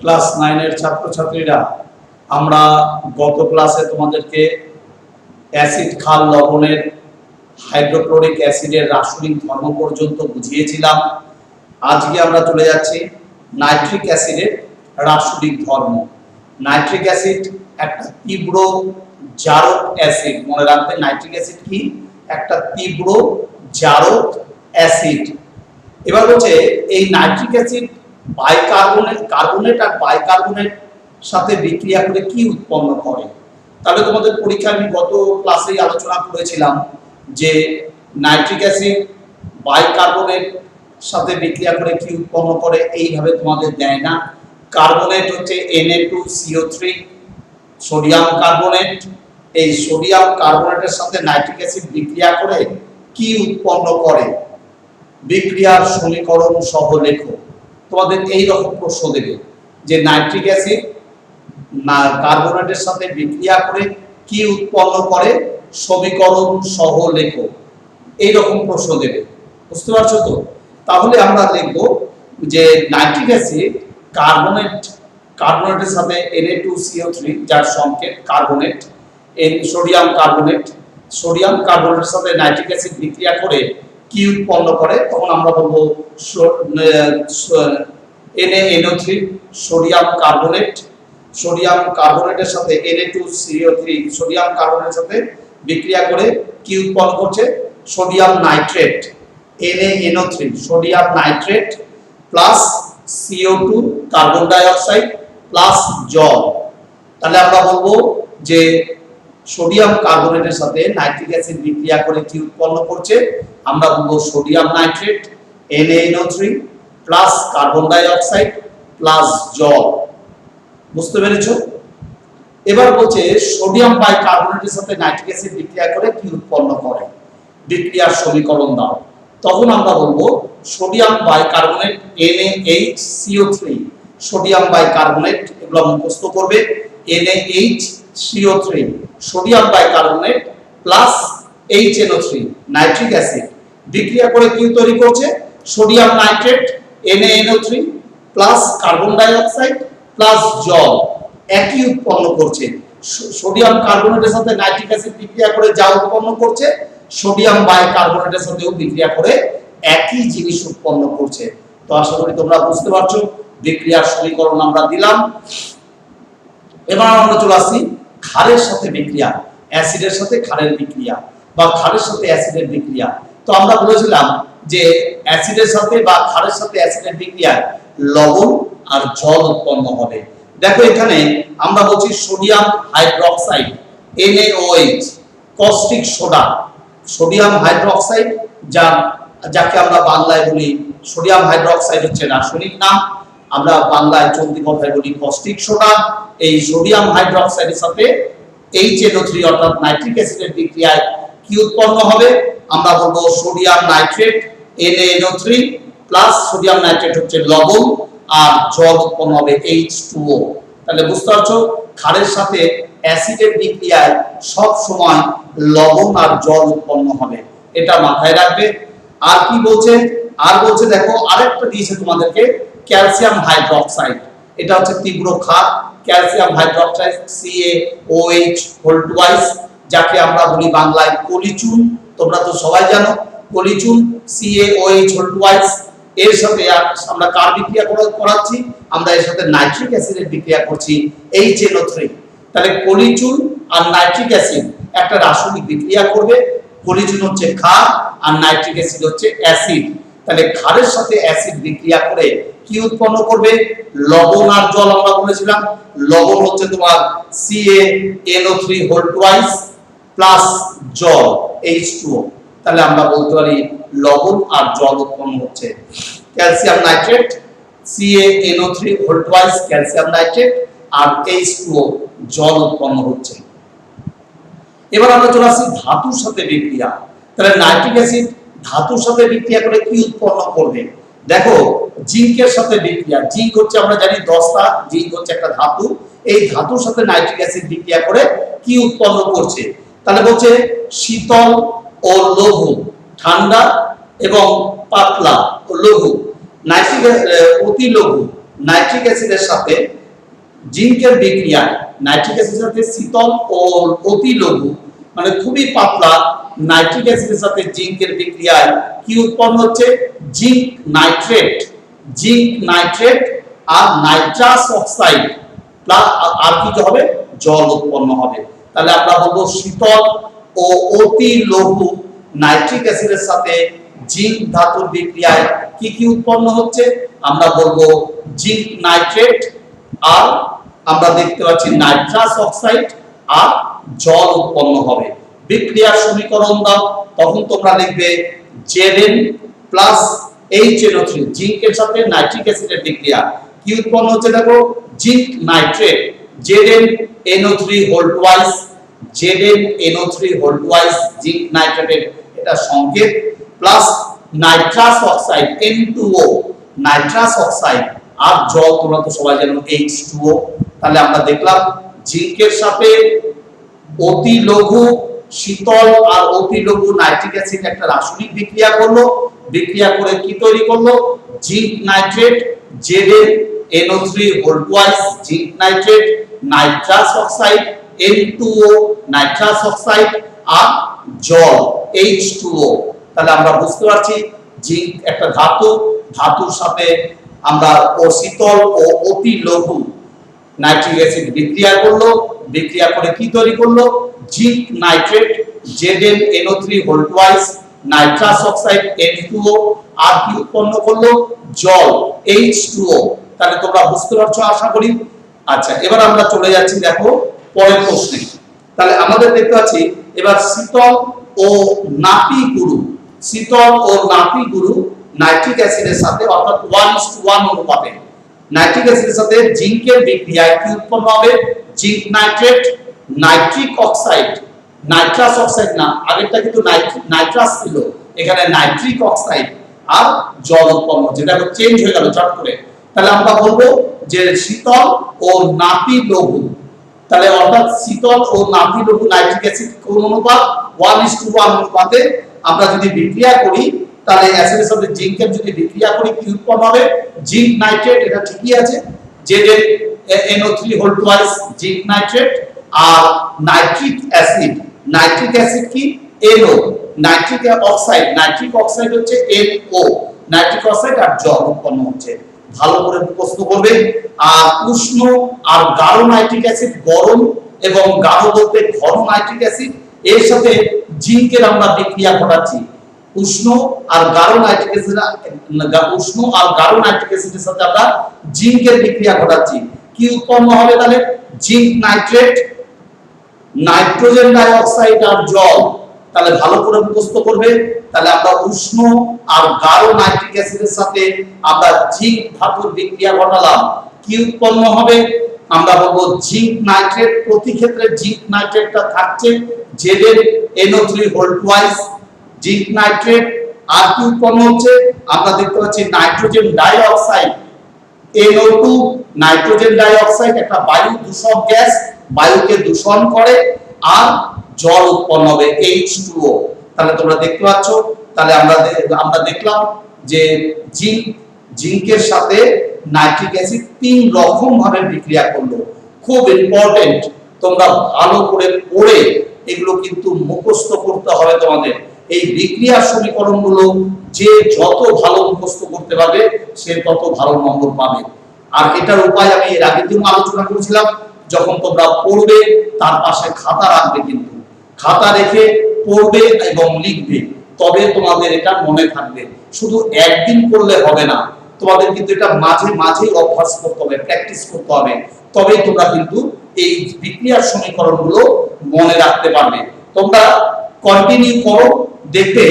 Class 9 এর ছাত্রছাত্রীরা, আমরা গত ক্লাসে তোমাদেরকে অ্যাসিড ক্ষার লবণের হাইড্রোক্লোরিক অ্যাসিডের রাসায়নিক ধর্ম পর্যন্ত বুঝিয়েছিলাম। আজকে আমরা চলে যাচ্ছি নাইট্রিক অ্যাসিডের রাসায়নিক ধর্ম। নাইট্রিক অ্যাসিড একটা তীব্র জারক অ্যাসিড। মনে রাখবেন, নাইট্রিক অ্যাসিড কি? একটা তীব্র জারক অ্যাসিড। এবার হচ্ছে এই নাইট্রিক অ্যাসিড কার্বনেট আর বাইকার্বনেট সাথে বিক্রিয়া করে কি উৎপন্ন করে। তাহলে তোমাদের পরীক্ষায় আমি গত ক্লাসেই আলোচনা করেছিলাম যে নাইট্রিক অ্যাসিড বাইকার্বনেট সাথে বিক্রিয়া করে কি উৎপন্ন করে। এইভাবে তোমাদের দেয় না। কার্বনেট হচ্ছে Na2CO3 সোডিয়াম কার্বনেট। এই সোডিয়াম কার্বনেটের সাথে নাইট্রিক অ্যাসিড বিক্রিয়া করে কি উৎপন্ন করে, বিক্রিয়ার সমীকরণ সহ লেখো। তোমাদের এই রকম প্রশ্ন দেবে যে নাইট্রিক অ্যাসিড কার্বনেটের সাথে বিক্রিয়া করে কি উৎপন্ন করে, সমীকরণ সহ লেখো। এই রকম প্রশ্ন দেবে, বুঝতে পারছো তো? তাহলে আমরা লিখব যে নাইট্রিক অ্যাসিড কার্বনেটের সাথে Na2CO3 যার সংকেত কার্বনেট, সোডিয়াম কার্বনেটের সাথে নাইট্রিক অ্যাসিড বিক্রিয়া করে কি উৎপন্ন করে, তখন আমরা বলবো NaNO3 সোডিয়াম কার্বনেটের সাথে Na2CO3 সোডিয়াম কার্বনেটের সাথে বিক্রিয়া করে কি উৎপন্ন করছে, sodium nitrate. NaNO3 sodium nitrate plus CO2 carbon dioxide plus জল। তাহলে আমরা বলবো যে সোডিয়াম কার্বনেটের সাথে নাইট্রিক অ্যাসিড বিক্রিয়া করে কি উৎপন্ন করছে, আমরা বলবো sodium nitrate NaNO3 plus carbon dioxide plus জল। বুঝতে পেরেছো? এবার বলছে সোডিয়াম বাইকার্বনেটের সাথে নাইট্রিক অ্যাসিড বিক্রিয়া করে কি উৎপন্ন করে, বিক্রিয়ার সমীকরণ দাও। তখন আমরা বলবো sodium bicarbonate NaHCO3 sodium bicarbonate, এগুলো মুখস্থ করবে। NaHCO3 sodium bicarbonate plus HNO3 nitric acid বিক্রিয়া করে কি তৈরি করছে, sodium nitrate NaNO3 plus carbon dioxide plus জল। একই উৎপন্ন করছে। সোডিয়াম কার্বনেটের সাথে নাইট্রিক অ্যাসিড বিক্রিয়া করে যা উৎপন্ন করছে, সোডিয়াম বাইকার্বনেটের সাথেও বিক্রিয়া করে একই জিনিস উৎপন্ন করছে। তো আশা করি তোমরা বুঝতে পারছো। বিক্রিয়ার সমীকরণ আমরা দিলাম। এবার আমরা চলে আসি ক্ষারের সাথে বিক্রিয়া, অ্যাসিডের সাথে ক্ষারের বিক্রিয়া বা ক্ষারের সাথে অ্যাসিডের বিক্রিয়া। তো আমরা বলেছিলাম যে অ্যাসিডের সাথে বা ক্ষারের সাথে অ্যাসিডের বিক্রিয়ায় লবণ আর জল উৎপন্ন হবে। দেখো এখানে আমরা বলছি sodium hydroxide NaOH, caustic soda, sodium hydroxide যাকে আমরা বাংলায় বলি সোডিয়াম হাইড্রোক্সাইড হচ্ছে রাসায়নিক নাম, আমরা বাংলায় চলতি কথায় বলি কস্টিক সোডা। এই সোডিয়াম হাইড্রোক্সাইডের সাথে HNO3 অর্থাৎ নাইট্রিক অ্যাসিডের বিক্রিয়ায় কি উৎপন্ন হবে, আমরা বলবো sodium nitrate NaNO3 plus sodium nitrate হচ্ছে লবণ আর জল উৎপন্ন হবে H2O। তাহলে বুঝতে পারছো ক্ষারের সাথে অ্যাসিডের বিক্রিয়ায় সব সময় লবণ আর জল উৎপন্ন হবে, এটা মাথায় রাখবে। আর কি বলছে, আর বলছে দেখো আরেকটা দিয়েছে তোমাদেরকে ক্যালসিয়াম হাইড্রোক্সাইড। এটা হচ্ছে তীব্র ক্ষার, ক্যালসিয়াম হাইড্রোক্সাইড CaOH2, যাকে আমরা বলি বাংলায় কলিচুন। তোমরা তো সবাই জানো কলিচুন CaOH2। এর সাথে আমরা কার বিক্রিয়া করাচ্ছি, আমরা এর সাথে নাইট্রিক অ্যাসিডের বিক্রিয়া করছি HNO3। তাহলে কলিচুন আর নাইট্রিক অ্যাসিড একটা রাসায়নিক বিক্রিয়া করবে। কলিচুন হচ্ছে ক্ষার আর নাইট্রিক অ্যাসিড হচ্ছে অ্যাসিড। তাহলে ক্ষারের সাথে অ্যাসিড বিক্রিয়া করে কি উৎপন্ন করবে, লবণ আর জল। আমরা বলেছিলাম লবণ হচ্ছে তোমার CaNO3 প্লাস জল H2O। তাহলে আমরা বলতে পারি লবণ আর জল উৎপন্ন হচ্ছে। Calcium nitrate CaNO3 calcium nitrate আর H2O জল উৎপন্ন হচ্ছে। এবার আমরা চলে আসি ধাতুর সাথে বিক্রিয়া। তাহলে নাইট্রিক অ্যাসিড ধাতুর সাথে বিক্রিয়া করে কি উৎপন্ন করবে, দেখো জিঙ্কের সাথে বিক্রিয়া। জিঙ্ক হচ্ছে আমরা জানি দস্তা, জিঙ্ক হচ্ছে একটা ধাতু। এই ধাতুর সাথে নাইট্রিক অ্যাসিড বিক্রিয়া করে কি উৎপন্ন করছে, তাহলে বলছে শীতল ও লঘু, ঠান্ডা এবং পাতলা ও লঘু। নাইট্রিক অতি লঘু নাইট্রিক অ্যাসিডের সাথে জিঙ্কের বিক্রিয়া, নাইট্রিক অ্যাসিডের সাথে শীতল ও অতি লঘু মানে খুবই পাতলা নাইট্রিক অ্যাসিডের সাথে জিঙ্কের বিক্রিয়ায় কি উৎপন্ন হচ্ছে? জিঙ্ক নাইট্রেট, জিঙ্ক নাইট্রেট আর নাইট্রাস অক্সাইড প্লাস আর কি হবে? জল উৎপন্ন হবে। তাহলে আমরা বলবো শীতল ও অতি লঘু নাইট্রিক অ্যাসিডের সাথে জিঙ্ক ধাতুর বিক্রিয়ায় কি কি উৎপন্ন হচ্ছে? আমরা বলবো জিঙ্ক নাইট্রেট আর আমরা দেখতে পাচ্ছি নাইট্রাস অক্সাইড আর জল উৎপন্ন হবে। বিক্রিয়ার সমীকরণ দাও, তখন তোমরা লিখবে Zn প্লাস HNO3 জিঙ্কের সাথে নাইট্রিক অ্যাসিডের বিক্রিয়া কি উৎপন্ন হচ্ছে? দেখো zinc nitrate ZnNO3 whole twice, ZnNO3 whole twice zinc নাইট্রেটের এটা সংকেত plus nitrous oxide N2O nitrous oxide আর জল তোমরা তো সবাই জানো H2O। তাহলে আমরা দেখলাম জিঙ্কের সাথে অতি লঘু শীতল আর অতি লঘু নাইট্রিক অ্যাসিড একটা রাসায়নিক বিক্রিয়া করলো, বিক্রিয়া করে কি তৈরি করলো? Zinc nitrate ZnNO3 whole twice zinc nitrate, nitrous oxide N2O nitrous oxide আর জল H2O। তাহলে আমরা বুঝতে পারছি জিঙ্ক একটা ধাতু, ধাতুর সাথে আমরা শীতল ও অতি লঘু নাইট্রিক অ্যাসিড বিক্রিয়া করলো, বিক্রিয়া করে কি তৈরি করলো? Zinc nitrate ZnNO3 whole twice nitrous oxide N2O আর কি উৎপন্ন করলো? জল H2O। তাহলে তোমরা বুঝতে পারছো আশা করি। আচ্ছা, এবার আমরা চলে যাচ্ছি দেখো পরের প্রশ্নে। তাহলে আমাদের দেখতে পাচ্ছি এবার শীতল ও নাপিগুরু, শীতল ও নাপিগুরু নাইট্রিক অ্যাসিডের সাথে অর্থাৎ 1:1 অনুপাতে নাইট্রিক অ্যাসিডের সাথে জিঙ্কের বিক্রিয়ায় কি উৎপন্ন হবে? Zinc nitrate, nitric oxide, nitrous oxide না, আগেরটা কিন্তু নাইট্রাস ছিল, এখানে নাইট্রিক অক্সাইড আর জল উৎপন্ন হচ্ছে। দেখো চেঞ্জ হয়ে গেল চট করে। তাহলে আমরা বলবো যে শীতল ও নাপি লঘু, তাহলে অর্থাৎ শীতল ও নাপি লঘু নাইট্রিক অ্যাসিড কোন অনুপাত? 1:1 অনুপাতে আমরা যদি বিক্রিয়া করি তাহলে অ্যাসিডের সাথে জিঙ্কের যদি বিক্রিয়া করি কি উৎপন্ন হবে? জিঙ্ক নাইট্রেট, এটা ঠিকই আছে ZnNO3 whole twice zinc nitrate আর নাইট্রিক অ্যাসিড, নাইট্রিক অ্যাসিড কি? NO, nitric oxide, nitric oxide হচ্ছে NO নাইট্রিক অক্সাইড আর জল উৎপন্ন হচ্ছে। ভালো করে মুখস্থ করবে। আর উষ্ণ আর গাঢ় নাইট্রিক অ্যাসিড, গরম এবং গাঢ় বলতে ঘন নাইট্রিক অ্যাসিড, এর সাথে জিঙ্কের আমরা বিক্রিয়া ঘটাচ্ছি। উষ্ণ আর গাঢ় নাইট্রিক অ্যাসিড, উষ্ণ আর গাঢ় নাইট্রিক অ্যাসিডের সাথে আমরা জিঙ্কের বিক্রিয়া ঘটাচ্ছি। কি উৎপন্ন হবে তাহলে? জিঙ্ক নাইট্রেট, নাইট্রোজেন ডাই অক্সাইড আর জল। তাহলে ভালো করে মুখস্থ করবে। তাহলে আমরা উষ্ণ আর গাঢ় নাইট্রিক অ্যাসিডের সাথে আমরা জিঙ্ক ধাতুর বিক্রিয়া ঘটালাম, কি উৎপন্ন হবে? আমরা বলবো জিঙ্ক নাইট্রেট, প্রতি ক্ষেত্রে জিঙ্ক নাইট্রেটটা থাকছে ZnNO3 whole twice zinc nitrate আর কি উৎপন্ন হচ্ছে? আমরা দেখতে পাচ্ছি নাইট্রোজেন ডাই অক্সাইড NO2, নাইট্রোজেন ডাই অক্সাইড একটা বায়ু দূষক গ্যাস, বায়ুকে দূষণ করে আর জল উৎপন্ন হবে H2O। তাহলে তোমরা দেখতে পাচ্ছ, তাহলে আমরা দেখলাম যে জিঙ্কের সাথে নাইট্রিক অ্যাসিড তিন রকম ভাবে বিক্রিয়া করলো। খুব ইম্পর্টেন্ট, তোমরা ভালো করে পড়ে এগুলো কিন্তু মুখস্থ করতে হবে তোমাদের। এই বিক্রিয়ার সমীকরণগুলো যে যত ভালো মুখস্থ করতে পারবে সে তত ভালো নম্বর পাবে। আর এটার উপায় আমি এর আগের দিন আলোচনা করেছিলাম, যখন তোমরা পড়বে তার পাশে খাতা রাখবে, কিন্তু খাতা রেখে পড়বে এবং লিখবে, তবে তোমাদের এটা মনে থাকবে। শুধু একদিন পড়লে হবে না, তোমাদের কিন্তু এটা মাঝে মাঝে অভ্যাস করতে হবে, প্র্যাকটিস করতে হবে, তবেই তোমরা কিন্তু এই বিক্রিয়ার সমীকরণগুলো মনে রাখতে পারবে। তোমরা কন্টিনিউ করো, দেখবে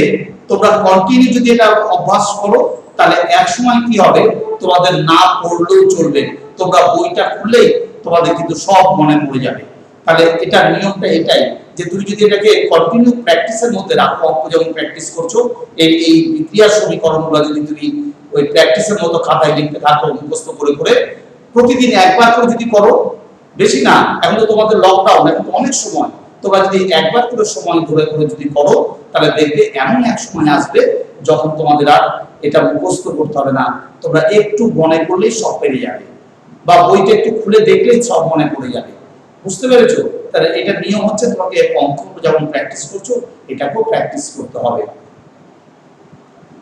তোমরা কন্টিনিউ যদি এটা অভ্যাস করো তাহলে এক সময় কি হবে, তোমাদের না পড়লেও চলবে, তোমরা বইটা খুললেই তোমাদের কিন্তু সব মনে পড়ে যাবে। তাহলে এটা নিয়মটা এটাই যে তুমি যদি এটাকে কন্টিনিউ প্র্যাকটিসের মধ্যে রাখো, অঙ্ক যেমন প্র্যাকটিস করছো, এই বিক্রিয়ার সমীকরণগুলো যদি তুমি ওই প্র্যাকটিসের মতো খাতায় লিখতে থাকো মুখস্থ করে করে, প্রতিদিন একবার করে যদি করো, বেশি না, এখন তো তোমাদের লকডাউন, এখন তো অনেক সময়, তোমরা যদি একবার করে সময় ধরে করে যদি করো তাহলে দেখবে এমন এক সময় আসবে যখন তোমাদের আর এটা মুখস্থ করতে হবে না, তোমরা একটু মনে করলেই সব পেরে যাবে, বা বইটা একটু খুলে দেখলেই সব মনে পড়ে যাবে। বুঝতে পেরেছো? তাহলে এটা নিয়ম হচ্ছে তোমাকে অঙ্ক যেমন প্র্যাকটিস করছো এটাকেও প্র্যাকটিস করতে হবে।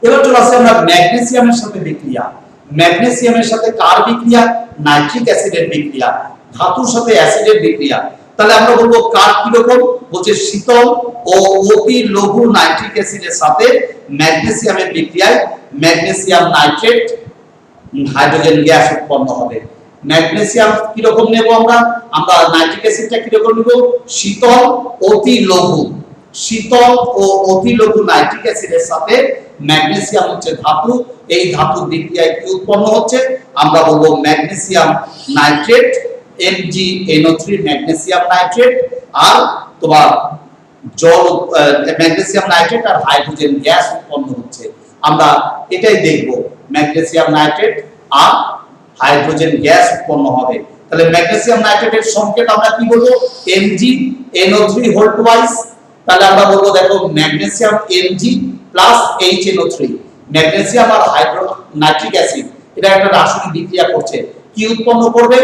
এবার চলে আসছে আমরা ম্যাগনেসিয়ামের সাথে বিক্রিয়া। ম্যাগনেসিয়ামের সাথে কার বিক্রিয়া? নাইট্রিক অ্যাসিডের বিক্রিয়া, ধাতুর সাথে অ্যাসিডের বিক্রিয়া। তাহলে আমরা বলবো কার কি রকম? বলছে শীতল ও অতি লঘু নাইট্রিক অ্যাসিডের সাথে ম্যাগনেসিয়ামের বিক্রিয়ায় ম্যাগনেসিয়াম নাইট্রেট হাইড্রোজেন গ্যাস উৎপন্ন হবে। ম্যাগনেসিয়াম কি রকম নেব আমরা? আমরা নাইট্রিক অ্যাসিডটা কি রকম নেব? শীতল অতি লঘু, শীতল ও অতি লঘু নাইট্রিক অ্যাসিডের সাথে ম্যাগনেসিয়াম হচ্ছে ধাতু, এই ধাতুর বিক্রিয়ায় কি উৎপন্ন হচ্ছে? আমরা বলবো magnesium nitrate MgNO3 magnesium nitrate, আর তোমার জল ম্যাগনেসিয়াম নাইট্রেট আর হাইড্রোজেন গ্যাস উৎপন্ন হচ্ছে। আমরা এটাই দেখব, ম্যাগনেসিয়াম নাইট্রেট আর হাইড্রোজেন গ্যাস উৎপন্ন হবে। তাহলে ম্যাগনেসিয়াম নাইট্রেটের সংকেত আমরা কি বলবো? MgNO3 whole twice. তাহলে আমরা বলবো দেখো magnesium Mg plus HNO3, magnesium আর নাইট্রিক অ্যাসিড এটা একটা রাসায়নিক বিক্রিয়া করছে, কি উৎপন্ন করবে?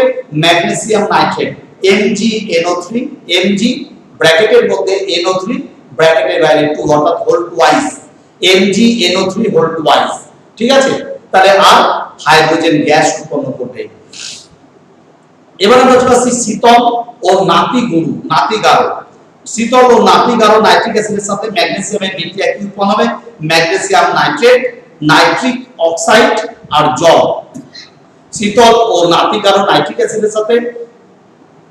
ম্যাগনেসিয়াম নাইট্রেট MgNO3, Mg ব্র্যাকেটের মধ্যে NO3 ব্র্যাকেটের বাইরে 2 অর্থাৎ whole twice, MgNO3 whole twice. ঠিক আছে? তাহলে আর হাইড্রোজেন গ্যাস উৎপন্ন করবে। এবার আমরা চলে আসছি শীতল ও নাতিগুরু নাতিগারো। শীতল ও নাতিগারো নাইট্রিক অ্যাসিডের সাথে ম্যাগনেসিয়ামের বিক্রিয়া কি উৎপন্ন হবে? ম্যাগনেসিয়াম নাইট্রেট, নাইট্রিক অক্সাইড আর জল। শীতল ও নাতিগারো নাইট্রিক অ্যাসিডের সাথে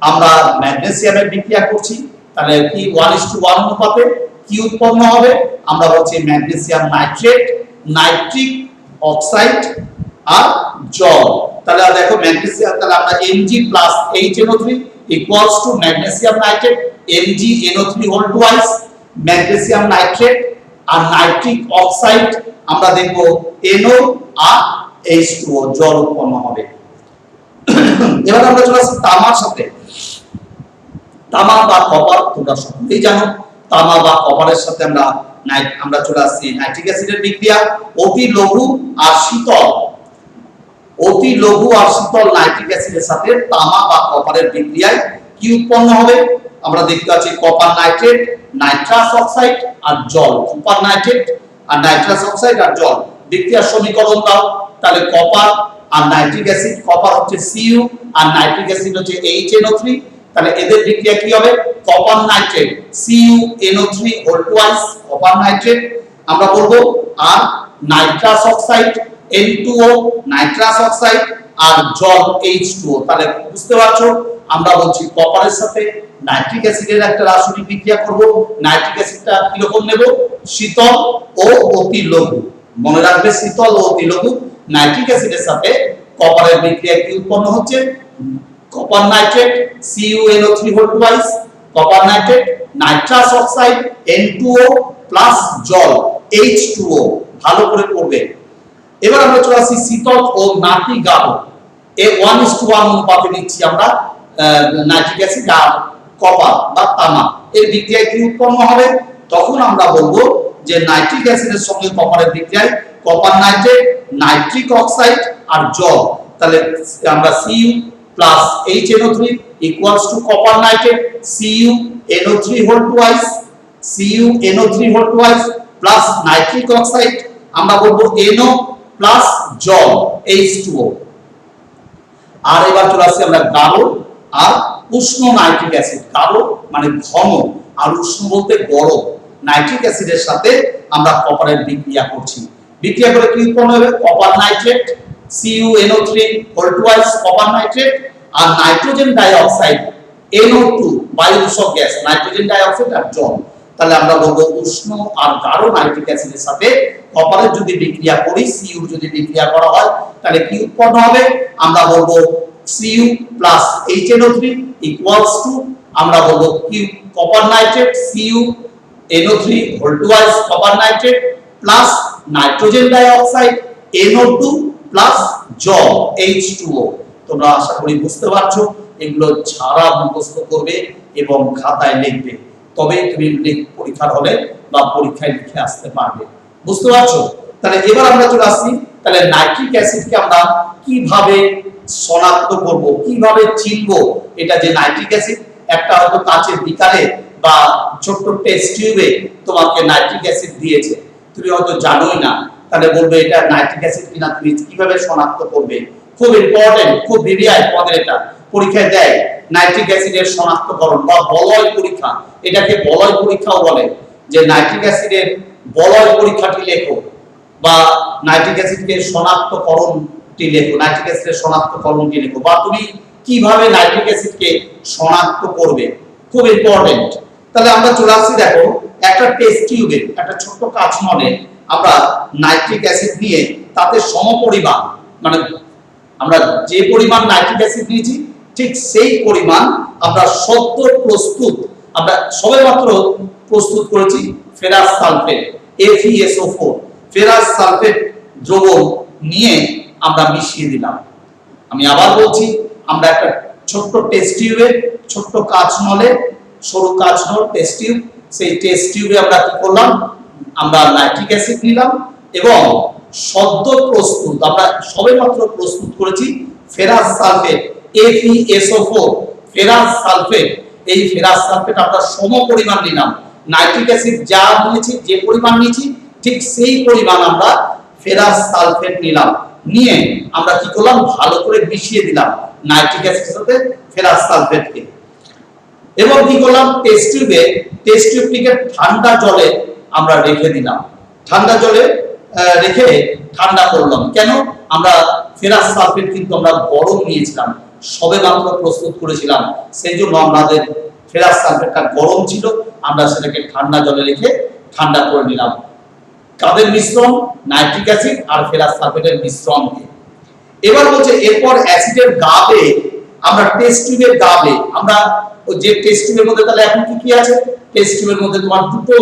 আমরা ম্যাগনেসিয়ামের বিক্রিয়া করছি, তাহলে কি 1:1 অনুপাতে কি উৎপন্ন হবে? আমরা বলছি ম্যাগনেসিয়াম নাইট্রেট, নাইট্রিক অক্সাইড আর জল। তাহলে দেখো ম্যাগনেসিয়াম, তাহলে আমরা Mg plus HNO3 equals to magnesium nitrate MgNO3 whole twice, magnesium nitrate আর নাইট্রিক অক্সাইড আমরা দেখব NO আর H2O জল উৎপন্ন হবে। এবার আমরা চলে আসি তামার সাথে। তামা বা কপার তোমরা সকলেই জানো, তামা বা কপারের সাথে আমরা চলে আসছি নাইট্রিক অ্যাসিডের বিক্রিয়া। অতি লঘু আর শীতল, অতি লঘু আর শীতল নাইট্রিক অ্যাসিডের সাথে তামা বা কপারের বিক্রিয়ায় কি উৎপন্ন হবে? আমরা দেখতে পাচ্ছি কপার নাইট্রেট, নাইট্রাস অক্সাইড আর জল। কপার নাইট্রেট আর নাইট্রাস অক্সাইড আর জল। বিক্রিয়ার সমীকরণ দাও। তাহলে কপার আর নাইট্রিক অ্যাসিড, কপার হচ্ছে Cu আর নাইট্রিক অ্যাসিড হচ্ছে HNO3, তাহলে এদের বিক্রিয়া কি হবে? Copper nitrate CuNO3 whole twice copper nitrate আমরা বলবো, আর nitrous oxide N2O nitrous oxide আর জল H2O। তাহলে বুঝতে পারছো আমরা বলছি কপারের সাথে নাইট্রিক অ্যাসিডের একটা রাসায়নিক বিক্রিয়া করব। নাইট্রিক অ্যাসিডটা কি রকম নেব? শীতল ও অতি লঘু। মনে রাখবে শীতল ও অতি লঘু নাইট্রিক অ্যাসিডের সাথে কপারের বিক্রিয়া কি উৎপন্ন হচ্ছে? Copper nitrate CuNO3 whole twice copper nitrate, nitrous oxide N2O plus জল H2O। ভালো করে পড়বে। এবার আমরা চলে আসি শীতল ও নাতিগারো। 1:1 অনুপাতে নিচ্ছি আমরা নাইট্রিক অ্যাসিড আর কপার বা তামা, এর বিক্রিয়ায় কি উৎপন্ন হবে? তখন আমরা বলবো যে নাইট্রিক অ্যাসিডের সঙ্গে কপারের বিক্রিয়ায় কপার নাইট্রেট, নাইট্রিক অক্সাইড আর জল। তাহলে আমরা Cu plus HNO3 equals to copper nitrate CuNO3 whole twice, CuNO3 whole twice plus nitric oxide আমরা বলবো NO প্লাস জল H2O। আর এবার চলে আসছি আমরা গাঢ় আর উষ্ণ নাইট্রিক অ্যাসিড। গাঢ় মানে ঘন আর উষ্ণ বলতে গরম নাইট্রিক অ্যাসিডের সাথে আমরা কপারের বিক্রিয়া করছি। বিক্রিয়া করে কি উৎপন্ন হবে? Copper nitrate CuNO3 whole twice copper nitrate আর নাইট্রোজেন ডাই অক্সাইড NO2 বায়ু দূষক গ্যাস, নাইট্রোজেন ডাই অক্সাইড আর জল। তাহলে আমরা বলবো উষ্ণ আর গাঢ় নাইট্রিক অ্যাসিডের সাথে কপারের যদি বিক্রিয়া করি, Cu যদি বিক্রিয়া করা হয় তাহলে কি উৎপন্ন হবে? আমরা বলবো Cu plus HNO3 equals two আমরা বলবো কি copper nitrate CuNO3 whole twice copper nitrate plus nitrogen ডাই অক্সাইড NO2 প্লাস জল H2O। তোমরা আশা করি বুঝতে পারছো। এগুলো ছাড়া মুখস্থ করবে এবং খাতায় লিখবে, তবে তুমি পরীক্ষার হলে বা পরীক্ষায় লিখে আসতে পারবে। বুঝতে পারছো? তাহলে এবার আমরা চলে আসছি, তাহলে নাইট্রিক অ্যাসিডকে আমরা কিভাবে শনাক্ত করব, কিভাবে চিনব এটা যে নাইট্রিক অ্যাসিড। একটা হয়তো কাচের বিকারে বা ছোট্ট টেস্ট টিউবে তোমাকে নাইট্রিক অ্যাসিড দিয়েছে, তুমি হয়তো জানোই না, তাহলে বলবে এটা নাইট্রিক অ্যাসিড কিনা, তুমি কিভাবে শনাক্ত করবে? খুব ইম্পর্টেন্ট, খুব ভিভিআই তোমাদের এটা পরীক্ষায় দেয়, নাইট্রিক অ্যাসিডের শনাক্তকরণ বা বলয় পরীক্ষা। এটাকে বলয় পরীক্ষাও বলে, যে নাইট্রিক অ্যাসিডের বলয় পরীক্ষাটি লেখো বা নাইট্রিক অ্যাসিডকে শনাক্তকরণটি লেখো, নাইট্রিক অ্যাসিডের শনাক্তকরণটি লেখো, বা তুমি কিভাবে নাইট্রিক অ্যাসিডকে শনাক্ত করবে, খুব ইম্পর্টেন্ট। তাহলে আমরা চলে আসছি, দেখো একটা টেস্ট টিউবে, একটা ছোট্ট কাচনলে আমরা নাইট্রিক অ্যাসিড নিয়ে তাতে সমপরিমাণ, মানে আমরা যে পরিমাণ নাইট্রিক অ্যাসিড নিয়েছি ঠিক সেই পরিমাণ আমরা সদ্য প্রস্তুত, আমরা সবেমাত্র প্রস্তুত করেছি ferrous sulphate FeSO4, ferrous sulphate দ্রবণ নিয়ে আমরা মিশিয়ে দিলাম। আমি আবার বলছি, আমরা একটা ছোট্ট টেস্ট টিউবে, ছোট্ট কাচনলে, সরু কাচনল টেস্ট টিউব, সেই টেস্ট টিউবে আমরা কি করলাম, আমরা নাইট্রিক অ্যাসিড নিলাম এবং সদ্য প্রস্তুত, আমরা সবেমাত্র প্রস্তুত করেছি ferrous sulphate FeSO4, ferrous sulphate. এই ফেরাস সালফেট আমরা সমপরিমাণ নিলাম, নাইট্রিক অ্যাসিড যা নিয়েছি, যে পরিমাণ নিয়েছি ঠিক সেই পরিমাণ আমরা ফেরাস সালফেট নিলাম, নিয়ে আমরা কি করলাম, ভালো করে মিশিয়ে দিলাম নাইট্রিক অ্যাসিডের সাথে ফেরাস সালফেটকে। এবং কি করলাম, টেস্ট টিউবটিকে ঠান্ডা জলে আমরা রেখে দিলাম, ঠান্ডা জলে রেখে ঠান্ডা করলাম। কেন? আমরা ফেরাস সালফেট কিন্তু আমরা গরম নিয়েছিলাম, সবেমাত্র প্রস্তুত করেছিলাম, সেই জন্য আমাদের ফেরাস সালফেটটা গরম ছিল, আমরা সেটাকে ঠান্ডা জলে রেখে ঠান্ডা করে নিলাম। কাদের মিশ্রণ? নাইট্রিক অ্যাসিড আর ফেরাস সালফেটের মিশ্রণকে। এবার বলছে এরপর অ্যাসিডের গাবে, আমরা টেস্ট টিউবের গাবে, আমরা যে টেস্ট টিউবের মধ্যে তাহলে এখন কি কি আছে, টেস্ট টিউবের মধ্যে তোমার দুটো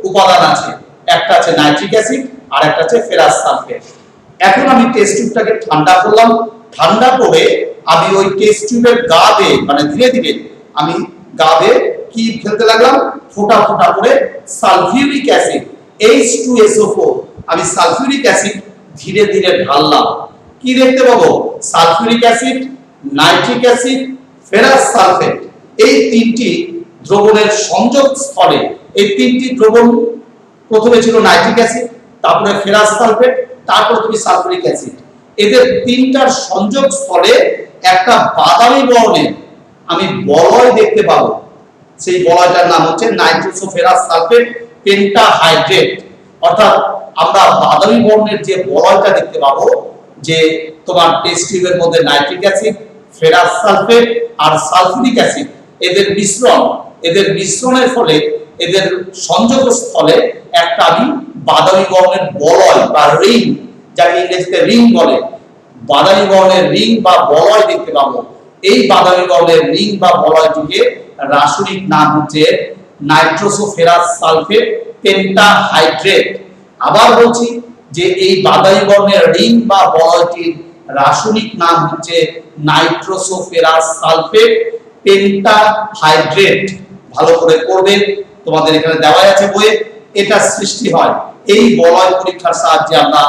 উপাদান আছে, একটা আছে নাইট্রিক অ্যাসিড আর একটা আছে ফেরাস সালফেট। এখন আমি টেস্ট টিউবটাকে ঠান্ডা করলাম, ঠান্ডা করে আমি ওই টেস্ট টিউবের গাবে, মানে ধীরে ধীরে আমি গাবে কি ফেলতে লাগলাম, ফোঁটা ফোঁটা করে সালফিউরিক অ্যাসিড H2SO4, আমি সালফিউরিক অ্যাসিড ধীরে ধীরে ঢাললাম। কি দেখতে পাবো, sulphuric acid, nitric acid, ferrous sulphate, এই তিনটি দ্রবণের সংযোগ স্থলে, এই তিনটি দ্রবণ, প্রথমে ছিল নাইট্রিক অ্যাসিড, তারপরে ফেরাস সালফেট, তারপরে তুমি সালফিউরিক অ্যাসিড, এদের তিনটার সংযোগ স্থলে একটা বাদামি বর্ণের আমি বলয় দেখতে পাবো, সেই বলয়টার নাম হচ্ছে নাইট্রোসোফেরাস সালফেট পেন্টাহাইড্রেট। অর্থাৎ আমরা বাদামি বর্ণের যে বলয়টা দেখতে পাবো, যে তোমার টেস্ট টিউবের মধ্যে নাইট্রিক অ্যাসিড, ফেরাস সালফেট আর সালফিউরিক অ্যাসিড, এদের মিশ্রণ, এদের মিশ্রণের ফলে, এদের সংযোগ স্থলে একটা আমি বাদামি বর্ণের বলয় বা রিং, যাকে ইংরেজিতে রিং বলে, বাদামি বর্ণের রিং বা বলয় দেখতে পাবো। এই বাদামি বর্ণের রিং বা বলয়টিকে রাসায়নিক নাম হচ্ছে নাইট্রোসোফেরাস সালফেট পেন্টাহাইড্রেট। আবার বলছি যে এই বাদামি বর্ণের রিং বা বলয়টির রাসায়নিক নাম হচ্ছে নাইট্রোসোফেরাস সালফেট পেন্টাহাইড্রেট। ভালো করে করবে, তোমাদের এখানে দেওয়া আছে বইয়ে, এটা সৃষ্টি হয় এই বলয় পরীক্ষার সাহায্যে আমরা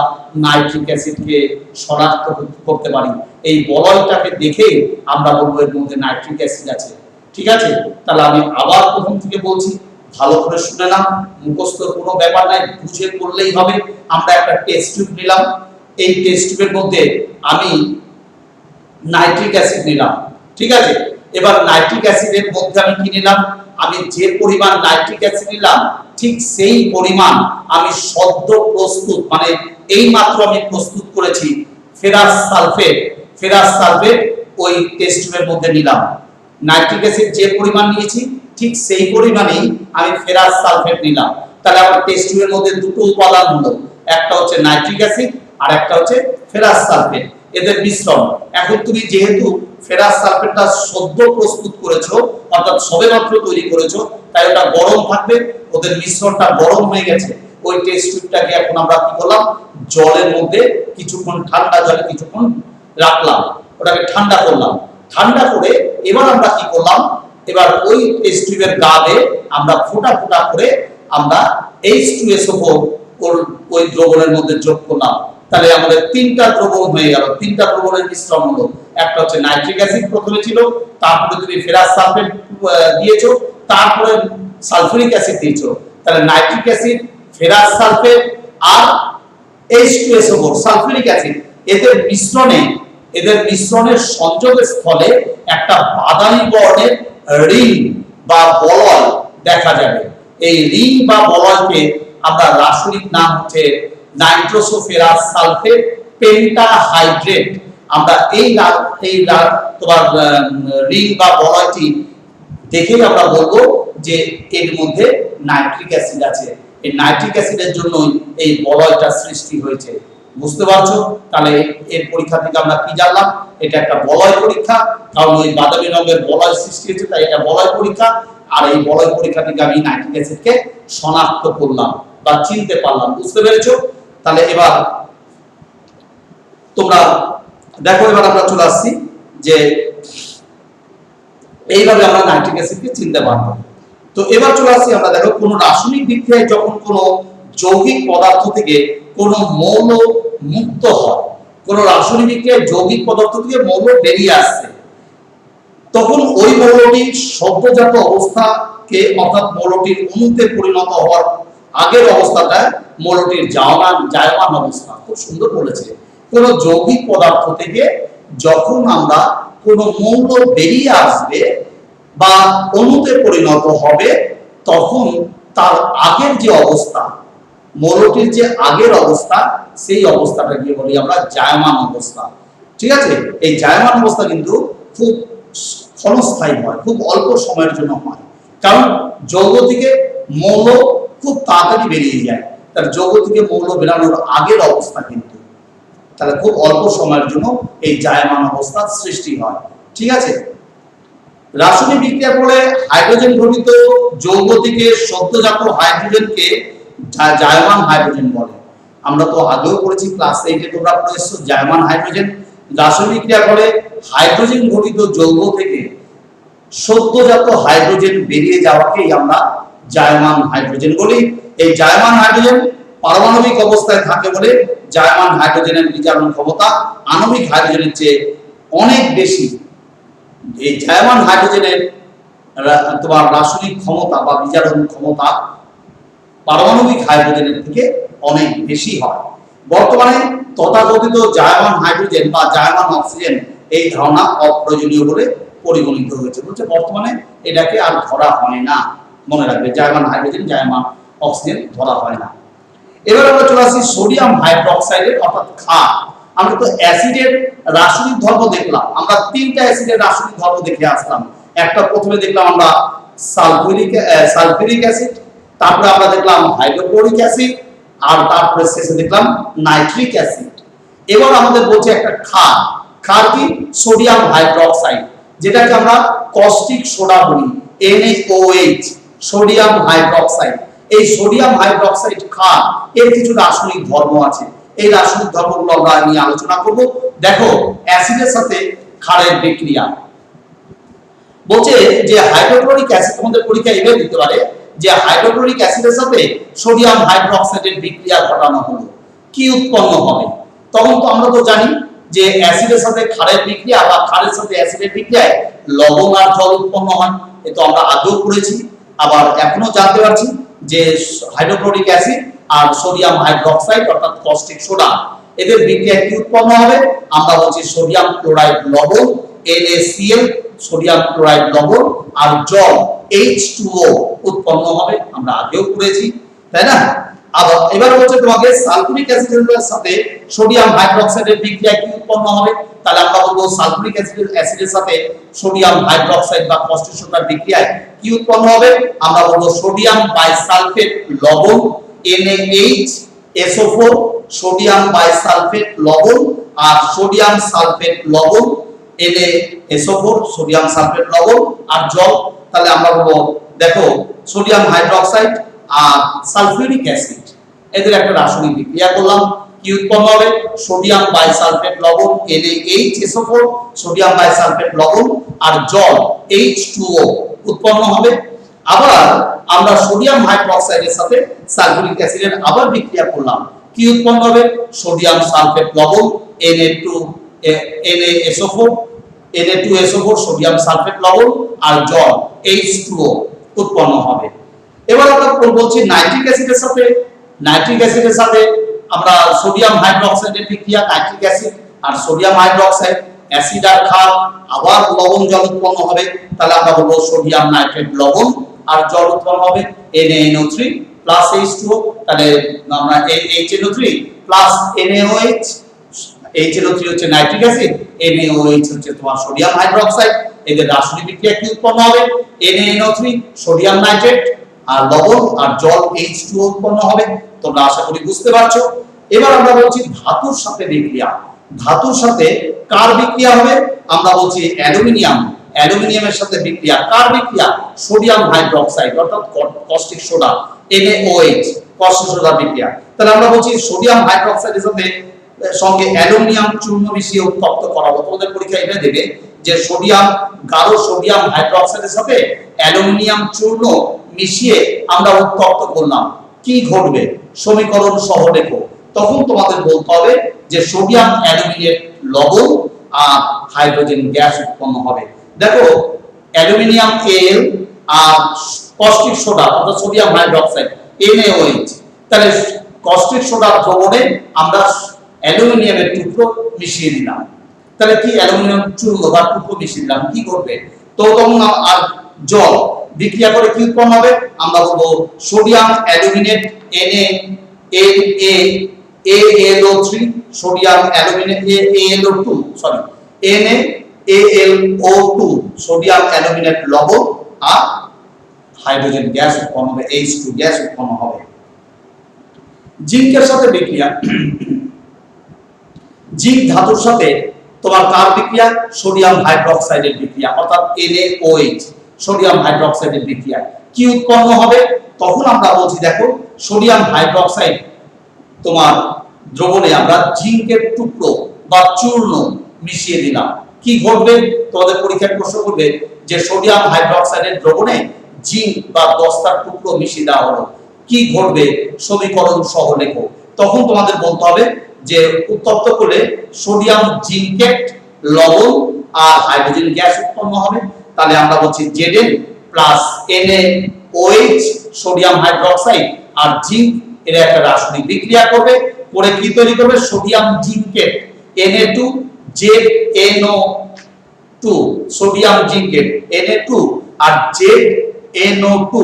নাইট্রিক অ্যাসিডকে শনাক্ত করতে পারি। এই বলয়টাকে দেখে আমরা বলবো এর মধ্যে নাইট্রিক অ্যাসিড আছে। ঠিক আছে, তাহলে আমি আবার প্রথম থেকে বলছি, ভালো করে শুনে নাও, মুখস্থর কোনো ব্যাপার নাই, বুঝে পড়লেই হবে। আমরা একটা টেস্ট টিউব নিলাম, এই টেস্ট টিউবের মধ্যে আমি নাইট্রিক অ্যাসিড নিলাম। ঠিক আছে, এবার নাইট্রিক অ্যাসিডের মধ্যে আমি কি নিলাম, আমি যে পরিমাণ নাইট্রিক অ্যাসিড নিলাম ঠিক সেই পরিমাণ আমি সদ্য প্রস্তুত, মানে এই মাত্র আমি প্রস্তুত করেছি ফেরাস সালফেট, ফেরাস সালফেট ওই টেস্ট টিউবের মধ্যে নিলাম। নাইট্রিক অ্যাসিড যে পরিমাণ নিয়েছি ঠিক সেই পরিমাণেই আমি ফেরাস সালফেট নিলাম। তাহলে আমার টেস্ট টিউবের মধ্যে দুটো উপাদান হলো, একটা হচ্ছে নাইট্রিক অ্যাসিড আর একটা হচ্ছে ফেরাস সালফেট, এদের মিশ্রণ। এখন তুমি যেহেতু ফেরাস সালফেটটা সদ্য প্রস্তুত করেছো, অর্থাৎ সবেমাত্র তৈরি করেছো, তাই ওটা গরম থাকবে, ওদের মিশ্রণটা গরম হয়ে গেছে। ওই টেস্ট টিউবটাকে এখন আমরা কি করলাম, জলের মধ্যে কিছুক্ষণ, ঠান্ডা জলে কিছুক্ষণ রাখলাম, ওটাকে ঠান্ডা করলাম। ঠান্ডা করে এবার আমরা কি করলাম, এবার ওই টেস্ট টিউবের গাবে আমরা ফোঁটা ফোঁটা করে আমরা H2SO4 ওই দ্রবণের মধ্যে যোগ করলাম, তাহলে আমাদের তিনটা দ্রবণ হয়ে গেল। তিনটা দ্রবণের মিশ্রণ হলো, একটা হচ্ছে নাইট্রিক অ্যাসিড প্রথমে ছিল, তারপরে তুমি ফেরাস সালফেট দিয়েছো, তারপরে সালফিউরিক অ্যাসিড দিয়েছো। তাহলে নাইট্রিক অ্যাসিড, ফেরাস সালফেট আর H2SO4 সালফিউরিক অ্যাসিড, এদের মিশ্রণের সংযোগের স্থলে একটা বাদামি বর্ণের রিং বা বলয় দেখা যাবে। এই রিং বা বলয়কে আমরা রাসায়নিক নাম হচ্ছে নাইট্রোসোফেরাস সালফেট পেন্টাহাইড্রেট। আমরা এই তোমার রিং বা বলয়টি দেখেই আমরা বলবো যে এর মধ্যে নাইট্রিক অ্যাসিড আছে। এই নাইট্রিক অ্যাসিডের জন্যই এই বলয়টা সৃষ্টি হয়েছে। বুঝতে পারছো? তাহলে এর পরীক্ষা থেকে আমরা কি জানলাম? এটা একটা বলয় পরীক্ষা, কারণ ওই বাদামি রঙের বলয় সৃষ্টি হয়েছে, তাই এটা বলয় পরীক্ষা। আর এই বলয় পরীক্ষা থেকে আমি নাইট্রিক অ্যাসিডকে শনাক্ত করলাম বা চিনতে পারলাম। বুঝতে পেরেছো? তাহলে এবার তোমরা দেখো, এবার আমরা চলে আসছি যে এইভাবে আমরা নাইট্রিক অ্যাসিডকে চিনতে পারবো। তো এবার চলে আসছি আমরা, দেখো কোন রাসায়নিক বিক্রিয়ায় যখন কোন যৌগিক পদার্থ থেকে কোন মৌল মুক্ত হয়, কোন রাসায়নিক বিক্রিয়ায় যৌগিক পদার্থ থেকে মৌল বেরিয়ে আসছে, তখন ওই মৌলটির সদ্যজাত অবস্থাকে অর্থাৎ মৌলটির অণুতে পরিণত হওয়ার আগের অবস্থাটা মৌলটির জায়মান অবস্থা। খুব সুন্দর বলেছে। কোন যৌগিক পদার্থ থেকে যখন আমরা কোন মৌল বেরিয়ে আসবে বা অণুতে পরিণত হবে, তখন তার আগের যে অবস্থা, মৌলটির যে আগের অবস্থা, সেই অবস্থাটাকে বলি আমরা জায়মান অবস্থা। ঠিক আছে? এই জায়মান অবস্থা কিন্তু খুব ক্ষণস্থায়ী হয়, খুব অল্প সময়ের জন্য হয়, কারণ যৌগ থেকে মৌল খুব তাড়াতাড়ি বেরিয়ে যায়। তার যৌগ থেকে মৌল বেরানোর আগের অবস্থা কিন্তু, তাহলে খুব অল্প সময়ের জন্য এই জায়মান অবস্থার সৃষ্টি হয়। ঠিক আছে? রাসায়নিক বিক্রিয়ার ফলে হাইড্রোজেন ঘটিত যৌগ থেকে সদ্যজাত হাইড্রোজেনকে জায়মান হাইড্রোজেন বলে। আমরা তো আগেও পড়েছি, ক্লাস 8 তোমরা পড়েছো জায়মান হাইড্রোজেন। রাসায়নিক বিক্রিয়ার ফলে হাইড্রোজেন ঘটিত যৌগ থেকে সদ্যজাত হাইড্রোজেন বেরিয়ে যাওয়াকেই আমরা জায়মান হাইড্রোজেন বলি। এই জায়মান হাইড্রোজেন পারমাণবিক অবস্থায় থাকে বলে জায়মান হাইড্রোজেনের বিজারণ ক্ষমতা আণবিক হাইড্রোজেনের চেয়ে অনেক বেশি। এই জায়মান হাইড্রোজেনের তোমার রাসায়নিক ক্ষমতা বা বিজারণ ক্ষমতা পারমাণবিক হাইড্রোজেনের থেকে অনেক বেশি হয়। বর্তমানে তথাকথিত জায়মান হাইড্রোজেন বা জায়মান অক্সিজেন এই ধারণা অপ্রয়োজনীয় বলে পরিগণিত হয়েছে। বলছে বর্তমানে এটাকে আর ধরা হয় না। মনে রাখবে, জায়মান হাইড্রোজেন, জায়মান অক্সিজেন ধরা হয় না। এবার আমরা চলে আসি সোডিয়াম হাইড্রোক্সাইডের অর্থাৎ ক্ষার। আমরা তো অ্যাসিডের রাসায়নিক ধর্ম দেখলাম, আমরা তিনটা অ্যাসিডের রাসায়নিক ধর্ম দেখে আসলাম। একটা প্রথমে দেখলাম আমরা সালফিউরিক অ্যাসিড, তারপরে আমরা দেখলাম হাইড্রোক্লোরিক অ্যাসিড, আর তারপরে শেষে দেখলাম নাইট্রিক অ্যাসিড। এবার আমাদের বলছে একটা ক্ষার। ক্ষার কি? সোডিয়াম হাইড্রোক্সাইড, যেটাকে আমরা কস্টিক সোডা বলি, NaOH, সোডিয়াম হাইড্রোক্সাইড। এই সোডিয়াম হাইড্রোক্সাইড ক্ষার, এর কিছু রাসায়নিক ধর্ম আছে। এই রাসায়নিক ধর্মগুলো আমরা নিয়ে আলোচনা করব। দেখো অ্যাসিডের সাথে ক্ষারের বিক্রিয়া বলছে যে হাইড্রোক্লোরিক অ্যাসিড, তোমাদের পরীক্ষায় এভাবে দিতে পারে যে হাইড্রোক্লোরিক অ্যাসিডের সাথে সোডিয়াম হাইড্রোক্সাইডের বিক্রিয়া ঘটানো হলো, কি উৎপন্ন হবে? তখন তো আমরা তো জানি যে অ্যাসিডের সাথে ক্ষারের বিক্রিয়া বা ক্ষারের সাথে অ্যাসিডের বিক্রিয়ায় লবণ আর জল উৎপন্ন হয়। এ তো আমরা আগেও পড়েছি, আবার এখনো জানতে পারছি যে হাইড্রোক্লোরিক অ্যাসিড আর সোডিয়াম হাইড্রোক্সাইড অর্থাৎ কস্টিক সোডা, এদের বিক্রিয়া কি উৎপন্ন হবে? আমরা বলছি সোডিয়াম ক্লোরাইড লবণ, NaCl, সোডিয়াম ক্লোরাইড লবণ, আর জল H2O উৎপন্ন হবে। আমরা আগেও পড়েছি, তাই না? আবার এবার হচ্ছে তোমাকে সালফিউরিক অ্যাসিডের সাথে সোডিয়াম হাইড্রোক্সাইডের বিক্রিয়া কি উৎপন্ন হবে? তাহলে আমরা বলবো সালফিউরিক অ্যাসিডের সাথে সোডিয়াম হাইড্রোক্সাইড বা কস্টিক সোডার বিক্রিয়ায় কি উৎপন্ন হবে? আমরা বলবো সোডিয়াম বাইসালফেট লবণ, NaHSO4, সোডিয়াম বাইসালফেট লবণ, আর সোডিয়াম সালফেট লবণ, NaSO4, সোডিয়াম সালফেট লবণ, আর জল। তাহলে আমরা বলবো দেখো সোডিয়াম হাইড্রোক্সাইড আর সালফিউরিক অ্যাসিড, এদের একটা রাসায়নিক বিক্রিয়া করলাম, কি উৎপন্ন হবে? সোডিয়াম বাইসালফেট লবণ, NaHSO4, সোডিয়াম বাইসালফেট লবণ, আর জল H2O উৎপন্ন হবে। আবার আমরা সোডিয়াম হাইড্রোক্সাইডের সাথে সালফিউরিক অ্যাসিডের আবার বিক্রিয়া করলাম, কি উৎপন্ন হবে? সোডিয়াম সালফেট লবণ Na2SO4 Na2SO4 সোডিয়াম সালফেট লবণ আর জল H2O উৎপন্ন হবে। এবার আমরা বলছি নাইট্রিক অ্যাসিডের সাথে আমরা সোডিয়াম হাইড্রোক্সাইডের বিক্রিয়া, নাইট্রিক অ্যাসিড আর সোডিয়াম হাইড্রোক্সাইড, অ্যাসিড আর ক্ষার, আবার লবণ জল উৎপন্ন হবে, তাহলে আমরা বলবো সোডিয়াম নাইট্রেট লবণ আর জল উৎপন্ন হবে NaNO3 প্লাস H2O, তাহলে আমরা HNO3 প্লাস NaOH, HNO3 হচ্ছে নাইট্রিক অ্যাসিড, NaOH হচ্ছে তোমার সোডিয়াম হাইড্রোক্সাইড, এদের রাসায়নিক বিক্রিয়া কি উৎপন্ন হবে? NaNO3 সোডিয়াম নাইট্রেট আর লবণ আর জল H2O উৎপন্ন হবে। তোমরা আশা করি বুঝতে পারছো। এবার আমরা বলছি ধাতুর সাথে বিক্রিয়া। ধাতুর সাথে কার বিক্রিয়া হবে? আমরা বলছি অ্যালুমিনিয়ামের সাথে বিক্রিয়া, কার বিক্রিয়া? সোডিয়াম হাইড্রোক্সাইড অর্থাৎ caustic soda NaOH, caustic soda বিক্রিয়া। তাহলে আমরা বলছি সোডিয়াম হাইড্রোক্সাইডের সাথে সঙ্গে অ্যালুমিনিয়াম চূর্ণ মিশিয়ে উত্তপ্ত করা হবে। তোমাদের পরীক্ষা এটা দেবে যে গাঢ় সোডিয়াম হাইড্রোক্সাইডের সাথে অ্যালুমিনিয়াম চূর্ণ মিশিয়ে আমরা উত্তপ্ত করলাম, কি ঘটবে? সমীকরণ সহ লেখো। তখন তোমাদের বলতে হবে যে সোডিয়াম অ্যালুমিনেট লবণ আর হাইড্রোজেন গ্যাস উৎপন্ন হবে। দেখো অ্যালুমিনিয়াম Al আর কস্টিক সোডা অর্থাৎ সোডিয়াম হাইড্রোক্সাইড NaOH, তাহলে কস্টিক সোডা দ্রবণে আমরা অ্যালুমিনিয়ামের টুকরো মিশিয়ে দিলাম, তাহলে কি অ্যালুমিনিয়াম চূর্ণ বা টুকরো মিশিয়ে দিলাম, কি ঘটবে? তো তখন আর জল বিক্রিয়া করে কি উৎপন্ন হবে? আমরা বলবো sodium aluminate NaAlO3 sodium aluminate NaAlO2 sodium aluminate লবণ আর হাইড্রোজেন গ্যাস উৎপন্ন হবে, H2 গ্যাস উৎপন্ন হবে। জিঙ্কের সাথে বিক্রিয়া, জিঙ্ক ধাতুর সাথে তোমার কার বিক্রিয়া? সোডিয়াম হাইড্রোক্সাইডের বিক্রিয়া অর্থাৎ NaOH সোডিয়াম হাইড্রোক্সাইডের বিক্রিয়া, কি উৎপন্ন হবে? তখন আমরা বলছি দেখো সোডিয়াম হাইড্রোক্সাইড তোমার দ্রবণে আমরা জিঙ্কের টুকরো বা চূর্ণ মিশিয়ে দিলাম, কি ঘটবে? তোমাদের পরীক্ষায় প্রশ্ন করবে যে সোডিয়াম হাইড্রোক্সাইডের দ্রবণে জিঙ্ক বা দস্তার টুকরো মিশিয়ে দেওয়া হলো, কি ঘটবে? সমীকরণ সহ লেখো। তখন তোমাদের বলতে হবে যে উত্তপ্ত করলে সোডিয়াম জিঙ্কেট লবণ আর হাইড্রোজেন গ্যাস উৎপন্ন হবে, তাহলে আমরা বলছি Zn plus NaOH sodium hydroxide আর জিঙ্ক এর একটা রাসায়নিক বিক্রিয়া করবে, করে কি তৈরি করবে? Sodium zincate Na2ZNO2 sodium zincate Na2 আর ZNO2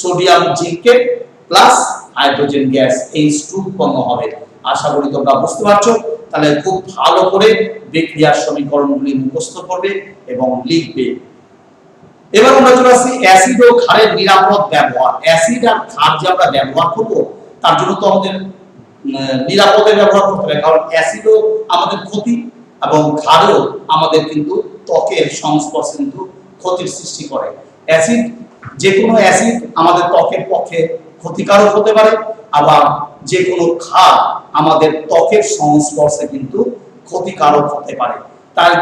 sodium zincate plus hydrogen gas H2 উৎপন্ন হবে। আশা করি তোমরা বুঝতে পারছো। তাহলে খুব ভালো করে বিক্রিয়ার সমীকরণগুলি মুখস্থ করবে এবং লিখবে। এবার আমরা চলে আসছি অ্যাসিড ও ক্ষারের নিরাপদ ব্যবহার। অ্যাসিড আর ক্ষার যে আমরা ব্যবহার করব তার জন্য তো আমাদের নিরাপদে ব্যবহার করতে হবে, কারণ অ্যাসিডও আমাদের ক্ষতি এবং ক্ষারও আমাদের কিন্তু ত্বকের সংস্পর্শে কিন্তু ক্ষতির সৃষ্টি করে। অ্যাসিড, যে কোনো অ্যাসিড আমাদের ত্বকের পক্ষে ক্ষতিকারক হতে পারে, আবার যে কোনো ক্ষার আমাদের ত্বকের সংস্পর্শে কিন্তু ক্ষতিকারক হতে পারে।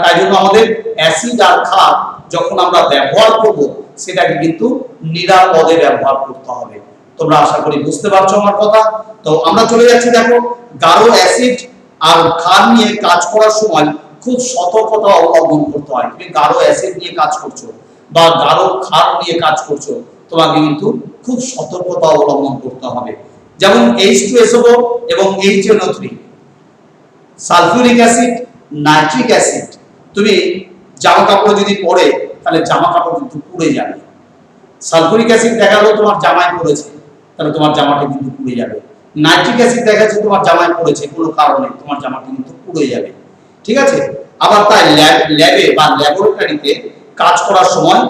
তাই জন্য আমাদের অ্যাসিড আর ক্ষার যখন আমরা ব্যবহার করব সেটাকে কিন্তু নিরাপদে ব্যবহার করতে হবে। তোমরা আশা করি বুঝতে পারছো আমার কথা। তো আমরা চলে যাচ্ছি, দেখো গাঢ় অ্যাসিড আর ক্ষার নিয়ে কাজ করার সময় খুব সতর্কতা অবলম্বন করতে হয়। তুমি গাঢ় অ্যাসিড নিয়ে কাজ করছো বা গাঢ় ক্ষার নিয়ে কাজ করছো, তোমাকে কিন্তু খুব সতর্কতা অবলম্বন করতে হবে। যেমন H2SO4 এবং HNO3, sulphuric acid, nitric acid, তুমি জামা কাপড় যদি পরে তাহলে জামা কাপড় কিন্তু পুড়ে যাবে। সালফিউরিক অ্যাসিড দেখা গেল তোমার জামায় পড়েছে, তাহলে তোমার জামাটা কিন্তু পুড়ে যাবে। নাইট্রিক অ্যাসিড দেখা যাচ্ছে তোমার জামায় পড়েছে কোনো কারণে, তোমার জামাটা কিন্তু পুড়ে যাবে। ঠিক আছে? আবার তাই ল্যাবে বা ল্যাবরেটরিতে কাজ করার সময়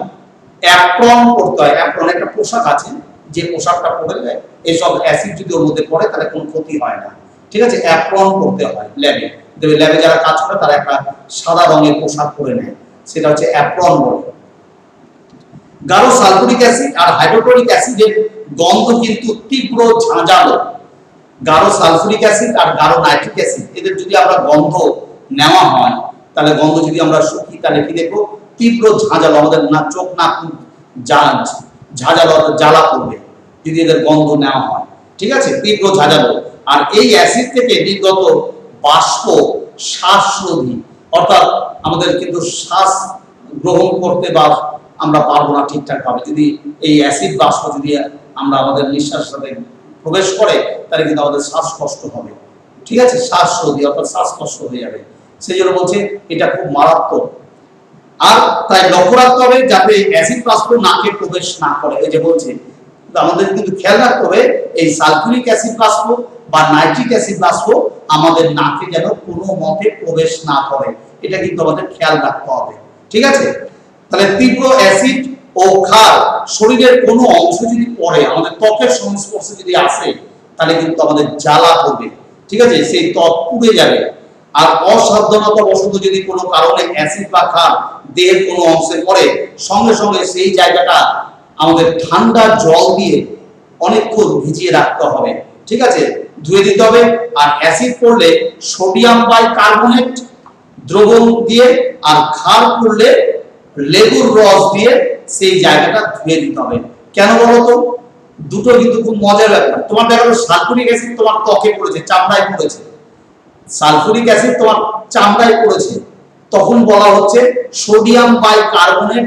অ্যাপ্রন পরতে হয়। অ্যাপ্রন একটা পোশাক আছে, যে পোশাকটা পরলে এইসব অ্যাসিড যদি ওর মধ্যে পড়ে তাহলে কোনো ক্ষতি হয় না। ঠিক আছে? অ্যাপ্রন পরতে হয় ল্যাবে। ল্যাবে যারা কাজ করে তারা একটা সাদা রঙের পোশাক পরে নেয়, সেটা হচ্ছে অ্যাপ্রন বলে। গাঢ় সালফিউরিক অ্যাসিড আর হাইড্রোক্লোরিক অ্যাসিডের গন্ধ কিন্তু তীব্র ঝাঁঝালো। গাঢ় সালফিউরিক অ্যাসিড আর গাঢ় নাইট্রিক অ্যাসিড, এদের যদি আমরা গন্ধ নেওয়া হয় তাহলে গন্ধ যদি আমরা শুকি তাহলে কি দেখবো? তীব্র ঝাঁঝালো, আমাদের না চোখ না ঝাঁঝালো জ্বালা করবে যদি এদের গন্ধ নেওয়া হয়, ঠিক আছে, তীব্র ঝাঁঝালো। আর এই অ্যাসিড থেকে নির্গত বাষ্প শ্বাসরোধী, অর্থাৎ আমাদের কিন্তু শ্বাস গ্রহণ করতে বা আমরা পারবো না ঠিকঠাক ভাবে যদি এই অ্যাসিড বাষ্প যদি আমরা আমাদের নিঃশ্বাসের সাথে প্রবেশ করে, তাহলে কিন্তু আমাদের শ্বাসকষ্ট হবে, ঠিক আছে, শ্বাসরোধী অর্থাৎ শ্বাসকষ্ট হয়ে যাবে। সেই জন্য বলছে এটা খুব মারাত্মক। আর তাই লক্ষ্য রাখতে হবে যাতে অ্যাসিড বাষ্প নাকে প্রবেশ না করে। এই যে বলছে আমাদের কিন্তু খেয়াল রাখতে হবে এই সালফিউরিক অ্যাসিড বাষ্প বা নাইট্রিক অ্যাসিড বাষ্প আমাদের নাকে যেন কোনো মতে প্রবেশ না করে, এটা কিন্তু আমাদের খেয়াল রাখতে হবে, ঠিক আছে। তাহলে তীব্র অ্যাসিড ও ক্ষার শরীরের কোনো অংশ যদি পড়ে, আমাদের ত্বকের সংস্পর্শে যদি আসে, তাহলে কিন্তু আমাদের জ্বালা করবে, ঠিক আছে, সেই ত্বক পুড়ে যাবে। আর অসাবধানতা বশত যদি কোনো কারণে অ্যাসিড বা ক্ষার দেহের কোনো অংশে পড়ে, সঙ্গে সঙ্গে সেই জায়গাটা আমাদের ঠান্ডা জল দিয়ে অনেকক্ষণ ভিজিয়ে রাখতে হবে, ঠিক আছে, ধুয়ে দিতে হবে। আর অ্যাসিড পড়লে সোডিয়াম বাইকার্বনেট দ্রবণ দিয়ে, আর ক্ষার পড়লে লেবুর রস দিয়ে সেই জায়গাটা ধুয়ে দিতে হবে। কেন বলতো? দুটো কিন্তু খুব মজার ব্যাপার। তোমার দেখা গেল সালফিউরিক অ্যাসিড তোমার ত্বকে পড়েছে, চামড়ায় পড়েছে, সালফিউরিক অ্যাসিড তোমার চামড়ায় পড়েছে, তখন বলা হচ্ছে সোডিয়াম বাইকার্বনেট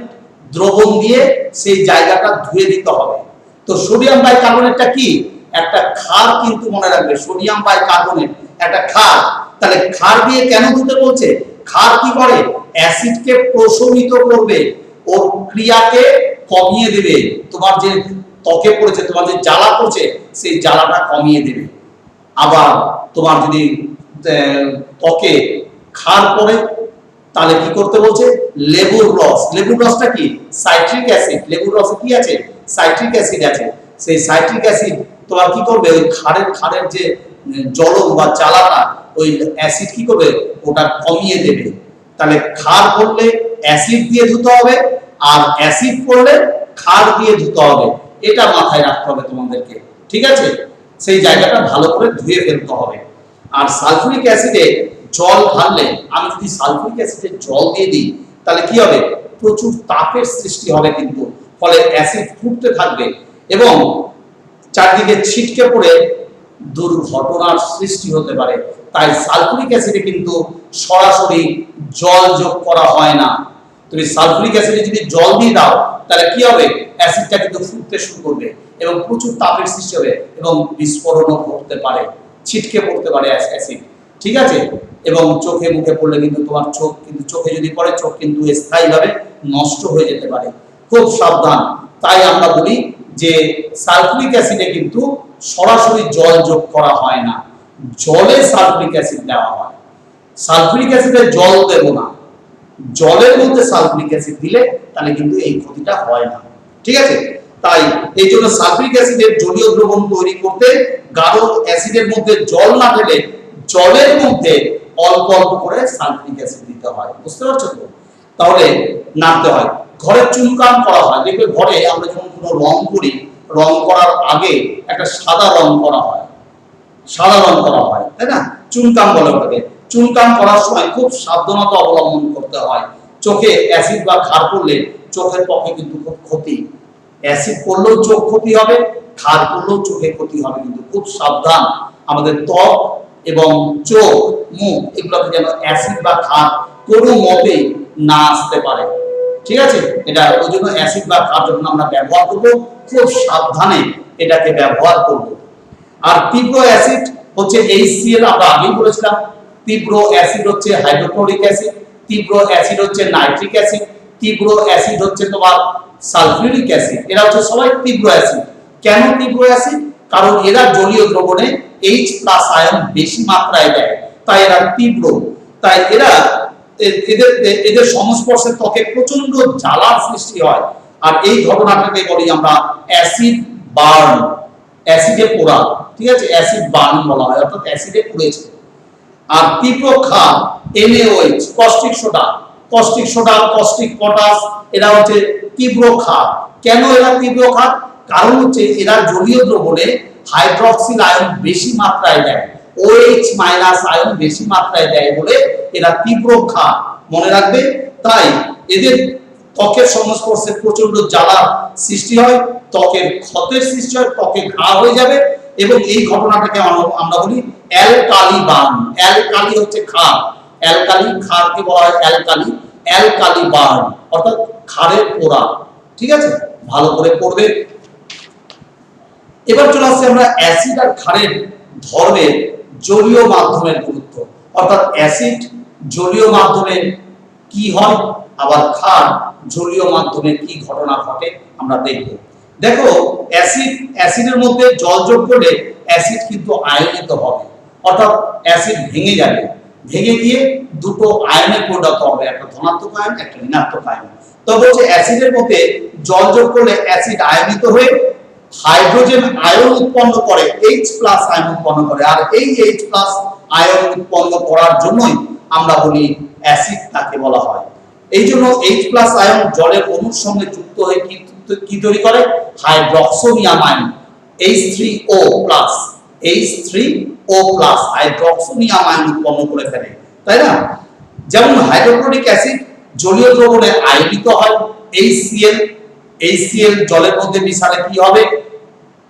দ্রবণ দিয়ে সেই জায়গাটা ধুয়ে দিতে হবে। তো সোডিয়াম বাইকার্বনেটটা কি? একটা ক্ষার, কিন্তু মনে রাখবে সোডিয়াম বাইকার্বনেট একটা ক্ষার। তাহলে ক্ষার দিয়ে কেন ধুতে বলছে? ক্ষার কি করে? অ্যাসিডকে প্রশমিত করবে, ওর ক্রিয়াকে কমিয়ে দেবে, তোমার যে ত্বকে পড়েছে, তোমার যে জ্বালা পড়ছে সেই জ্বালাটা কমিয়ে দেবে। আবার তোমার যদি ত্বকে ক্ষার পড়ে, তাহলে কি করতে বলছে? লেবুর রস। লেবুর রসটা কি? Citric acid. লেবুর রসে কি আছে? সাইট্রিক অ্যাসিড আছে। সেই সাইট্রিক অ্যাসিড তোমার কি করবে? ওই ক্ষারের যে জ্বলন বা জ্বালাটা, ওই অ্যাসিড কি করবে? ওটা কমিয়ে দেবে। তাহলে ক্ষার পড়লে অ্যাসিড দিয়ে ধুতে হবে, আর অ্যাসিড পড়লে ক্ষার দিয়ে ধুতে হবে, এটা মাথায় রাখতে হবে তোমাদেরকে, ঠিক আছে। সেই জায়গাটা ভালো করে ধুয়ে ফেলতে হবে। আর সালফিউরিক অ্যাসিডে জল ঢাললে, আমি যদি সালফিউরিক অ্যাসিডে জল দিয়ে দিই, তাহলে কি হবে? প্রচুর তাপের সৃষ্টি হবে, কিন্তু ফলে অ্যাসিড ফুটতে থাকবে এবং চারদিকে ছিটকে পড়ে দুর্ঘটনার সৃষ্টি হতে পারে। তাই সালফিউরিক অ্যাসিডে কিন্তু সরাসরি জল যোগ করা হয় না। তুমি সালফিউরিক অ্যাসিডে যদি জল দিয়ে দাও, তাহলে কি হবে? অ্যাসিডটা কিন্তু ফুটতে শুরু করবে এবং প্রচুর তাপের সৃষ্টি হবে এবং বিস্ফোরণও ঘটতে পারে, ছিটকে পড়তে পারে অ্যাসিড, ঠিক আছে। এবং চোখে মুখে পড়লে কিন্তু তোমার চোখ কিন্তু, চোখে যদি পড়ে চোখ কিন্তু স্থায়ীভাবে নষ্ট হয়ে যেতে পারে। খুব সাবধান। তাই আমরা বলি যে সালফিউরিক অ্যাসিডে কিন্তু সরাসরি জল যোগ করা হয় না, জলে সালফিউরিক অ্যাসিড দেওয়া হয়। সালফিউরিক অ্যাসিডে জল দেব না, জলের মধ্যে সালফিউরিক অ্যাসিড দিলে তাহলে কিন্তু এই ক্ষতিটা হয় না, ঠিক আছে। তাই এই জন্য সালফিউরিক অ্যাসিডের জলীয় দ্রবণ তৈরি করতে গাঢ় অ্যাসিডের মধ্যে জল না ঢেলে জলের মধ্যে অল্প অল্প করে সালফিউরিক অ্যাসিড দিতে হয়। বুঝতে পারছো তো? তাহলে নাড়তে হয়। ঘরে চুনকাম করা হয়, দেখবে ঘরে আমরা যখন কোনো রং করি, রং করার আগে একটা সাদা রং করা হয়, সাদা রং করা হয়, তাই না? চুনকাম বলে ওটাকে। চুনকাম করার সময় খুব সাবধানতা অবলম্বন করতে হয়। চোখে অ্যাসিড বা ক্ষার পড়লে চোখের পক্ষে কিন্তু খুব ক্ষতি। অ্যাসিড পড়লেও চোখ ক্ষতি হবে, ক্ষার পড়লেও চোখে ক্ষতি হবে, কিন্তু খুব সাবধান। আমাদের ত্বক এবং চোখ, মুখ, এগুলোতে যেন অ্যাসিড বা ক্ষার কোনো মতেই না আসতে পারে, ঠিক আছে। এটা ওই জন্য অ্যাসিড বা ক্ষার যখন আমরা ব্যবহার করব, খুব সাবধানে এটাকে ব্যবহার করব। আর তীব্র অ্যাসিড হচ্ছে HCl, আমরা আগেই বলেছিলাম। তীব্র অ্যাসিড হচ্ছে হাইড্রোক্লোরিক অ্যাসিড, তীব্র অ্যাসিড হচ্ছে নাইট্রিক অ্যাসিড, তীব্র অ্যাসিড হচ্ছে তোমার সালফিউরিক অ্যাসিড। এরা হচ্ছে সবাই তীব্র অ্যাসিড। কেন ত্রিব্র অ্যাসিড? কারণ এরা জলীয় দ্রবণে H+ আয়ন বেশি মাত্রায় দেয়, তাই এরা তীব্র। তাই এরা এদের সংস্পর্শে ত্বকে প্রচন্ড জ্বালার সৃষ্টি হয়। আর এই ঘটনাটাকে বলি আমরা অ্যাসিড বার্ন, অ্যাসিডে পোড়া, ঠিক আছে, অ্যাসিড বার্ন বলা হয়, অর্থাৎ অ্যাসিডে পুড়েছে। আর তীব্র ক্ষার NaOH, caustic soda, caustic soda, caustic potash, এরা হচ্ছে তীব্র ক্ষার। কেন এরা তীব্র ক্ষার? কারণ হচ্ছে এরা জলীয় দ্রবণে হাইড্রক্সিল আয়ন বেশি মাত্রায় দেয়, OH- আয়ন বেশি মাত্রায় দেয় বলে এরা তীব্র ক্ষার, মনে রাখবে। তাই এদের ত্বকের সংস্পর্শে প্রচন্ড জ্বালা সৃষ্টি হয়, ত্বকের ক্ষতের সৃষ্টি হয়, ত্বকে ঘা হয়ে যাবে, এবং এই ঘটনাটাকে আমরা বলি অ্যালকালি বার্ন। অ্যালকালি হচ্ছে ক্ষার, অ্যালকালি, ক্ষারকে বলা হয় অ্যালকালি, অ্যালকালি বার্ন অর্থাৎ ক্ষারের পোড়া। ঠিক আছে, ভালো করে পড়বে। এবার চলে আসছে আমরা অ্যাসিড আর ক্ষারের ধর্মের জলীয় মাধ্যমের গুরুত্ব, অর্থাৎ অ্যাসিড জলীয় মাধ্যমে কি হয়, আবার ক্ষার জলীয় মাধ্যমে কি ঘটনা ঘটে আমরা দেখব। দেখো, অ্যাসিডের মধ্যে জল যোগ করলে অ্যাসিড কিন্তু আয়নিত হবে, অর্থাৎ অ্যাসিড ভেঙে যাবে, ভেঙে গিয়ে দুটো আয়নে পরিণত হবে, একটা ধনাত্মক আয়ন, একটা ঋণাত্মক আয়ন। তো বলছে অ্যাসিডের মধ্যে জল যোগ করলে অ্যাসিড আয়নিত হয়ে হাইড্রোজেন আয়ন উৎপন্ন করে, H+ আয়ন উৎপন্ন করে, আর এই H+ আয়ন উৎপন্ন করার জন্যই আমরা বলি অ্যাসিড তাকে বলা হয়। এই জন্য H+ আয়ন জলের অণুর সঙ্গে যুক্ত হয়ে কি তৈরি করে, হাইড্রক্সোনিয়াম ion, H3O+, H3O+, hydroxonium ion উৎপন্ন করে ফেলে, তাই না? যেমন হাইড্রোক্লোরিক অ্যাসিড জলীয় দ্রবণে আয়নিত হয়, HCl জলের মধ্যে মিশালে কি হবে,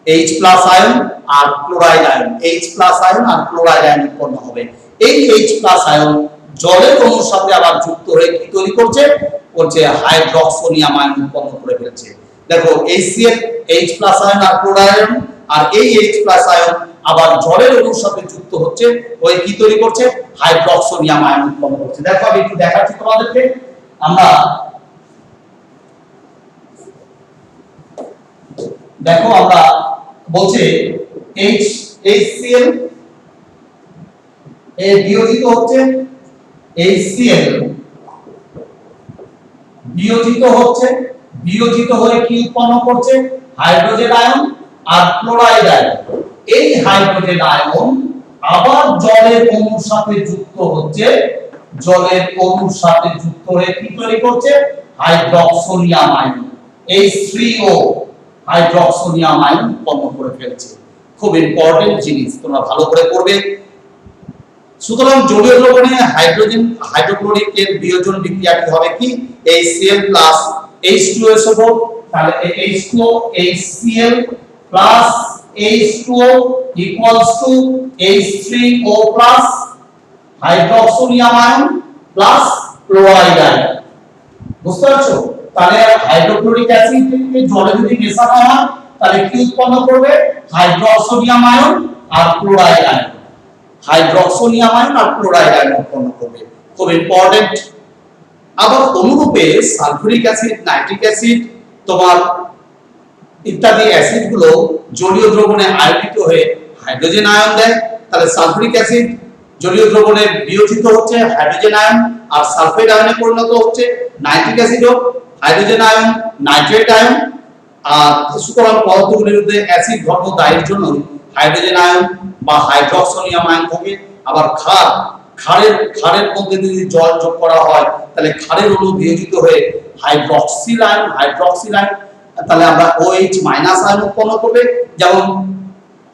H+ আয়ন আর ক্লোরাইড আয়ন, H+ আয়ন আর ক্লোরাইড আয়ন উৎপন্ন হবে। এই H+ আয়ন জলের অণুর সাথে আবার যুক্ত হয়ে কি তৈরি করছে, হাইড্রক্সোনিয়াম আয়ন উৎপন্ন করে ফেলছে। দেখো, HCl H+ আয়ন আর ক্লোরাইড আয়ন, আর এই H+ আয়ন আবার জলের অণুর সাথে যুক্ত হচ্ছে, ওই কি তৈরি করছে, হাইড্রক্সোনিয়াম আয়ন উৎপন্ন করছে। দেখো, আমি একটু দেখাচ্ছি তোমাদেরকে। আমরা দেখো, আমরা বলছে HCl এর বিয়োজিত হচ্ছে, HCl বিয়োজিত হয়ে কি উৎপন্ন করছে, হাইড্রোজেন আয়ন আর ক্লোরাইড আয়ন। এই হাইড্রোজেন আয়ন আবার জলের অণুর সাথে যুক্ত হচ্ছে, জলের অণুর সাথে যুক্ত হয়ে কি তৈরি করছে, হাইড্রক্সোনিয়াম আয়ন, H3O, হাইড্রক্সোনিয়াম আয়ন উৎপন্ন করে ফেলছে। খুব ইম্পর্টেন্ট জিনিস, তোমরা ভালো করে পড়বে। সুতরাং জলীয় দ্রবণে হাইড্রোক্লোরিক এর বিয়োজন বিক্রিয়াটি হবে কি, HCl H2SO4, তাহলে H2O HCl H2O equals to H3O hydroxonium ion plus chloride ion. বুঝতে পারছো? তাহলে হাইড্রোক্লোরিক অ্যাসিড কে জলে যদি মেশানো হয় তাহলে কি উৎপন্ন করবে, হাইড্রক্সোনিয়াম আয়ন আর ক্লোরাইড আয়ন, হাইড্রক্সোনিয়াম আয়ন আর ক্লোরাইড আয়ন উৎপন্ন করবে। খুব ইম্পর্টেন্ট। আবার অনুরূপে সালফিউরিক অ্যাসিড, নাইট্রিক অ্যাসিড, তোমার ইত্যাদি অ্যাসিড গুলো জলীয় দ্রবণে আয়নিত হয়ে হাইড্রোজেন আয়ন দেয়। তাহলে সালফিউরিক অ্যাসিড জলীয় দ্রবণে বিয়োজিত হচ্ছে, হাইড্রোজেন আয়ন আর সালফেট আয়নে পরিণত হচ্ছে। নাইট্রিক অ্যাসিডও হাইড্রোজেন আয়ন, নাইট্রেট আয়ন। আর সুতরাং পদার্থগুলির মধ্যে অ্যাসিড ধর্ম দায়ের জন্য হাইড্রোজেন আয়ন বা হাইড্রক্সোনিয়াম আয়ন থাকে। আবার ক্ষারের মধ্যে যদি জল যোগ করা হয় তাহলে ক্ষারের অণু বিয়োজিত হয়ে হাইড্রক্সিল আয়ন, তাহলে আমরা OH- আয়ন উৎপন্ন করবে। যেমন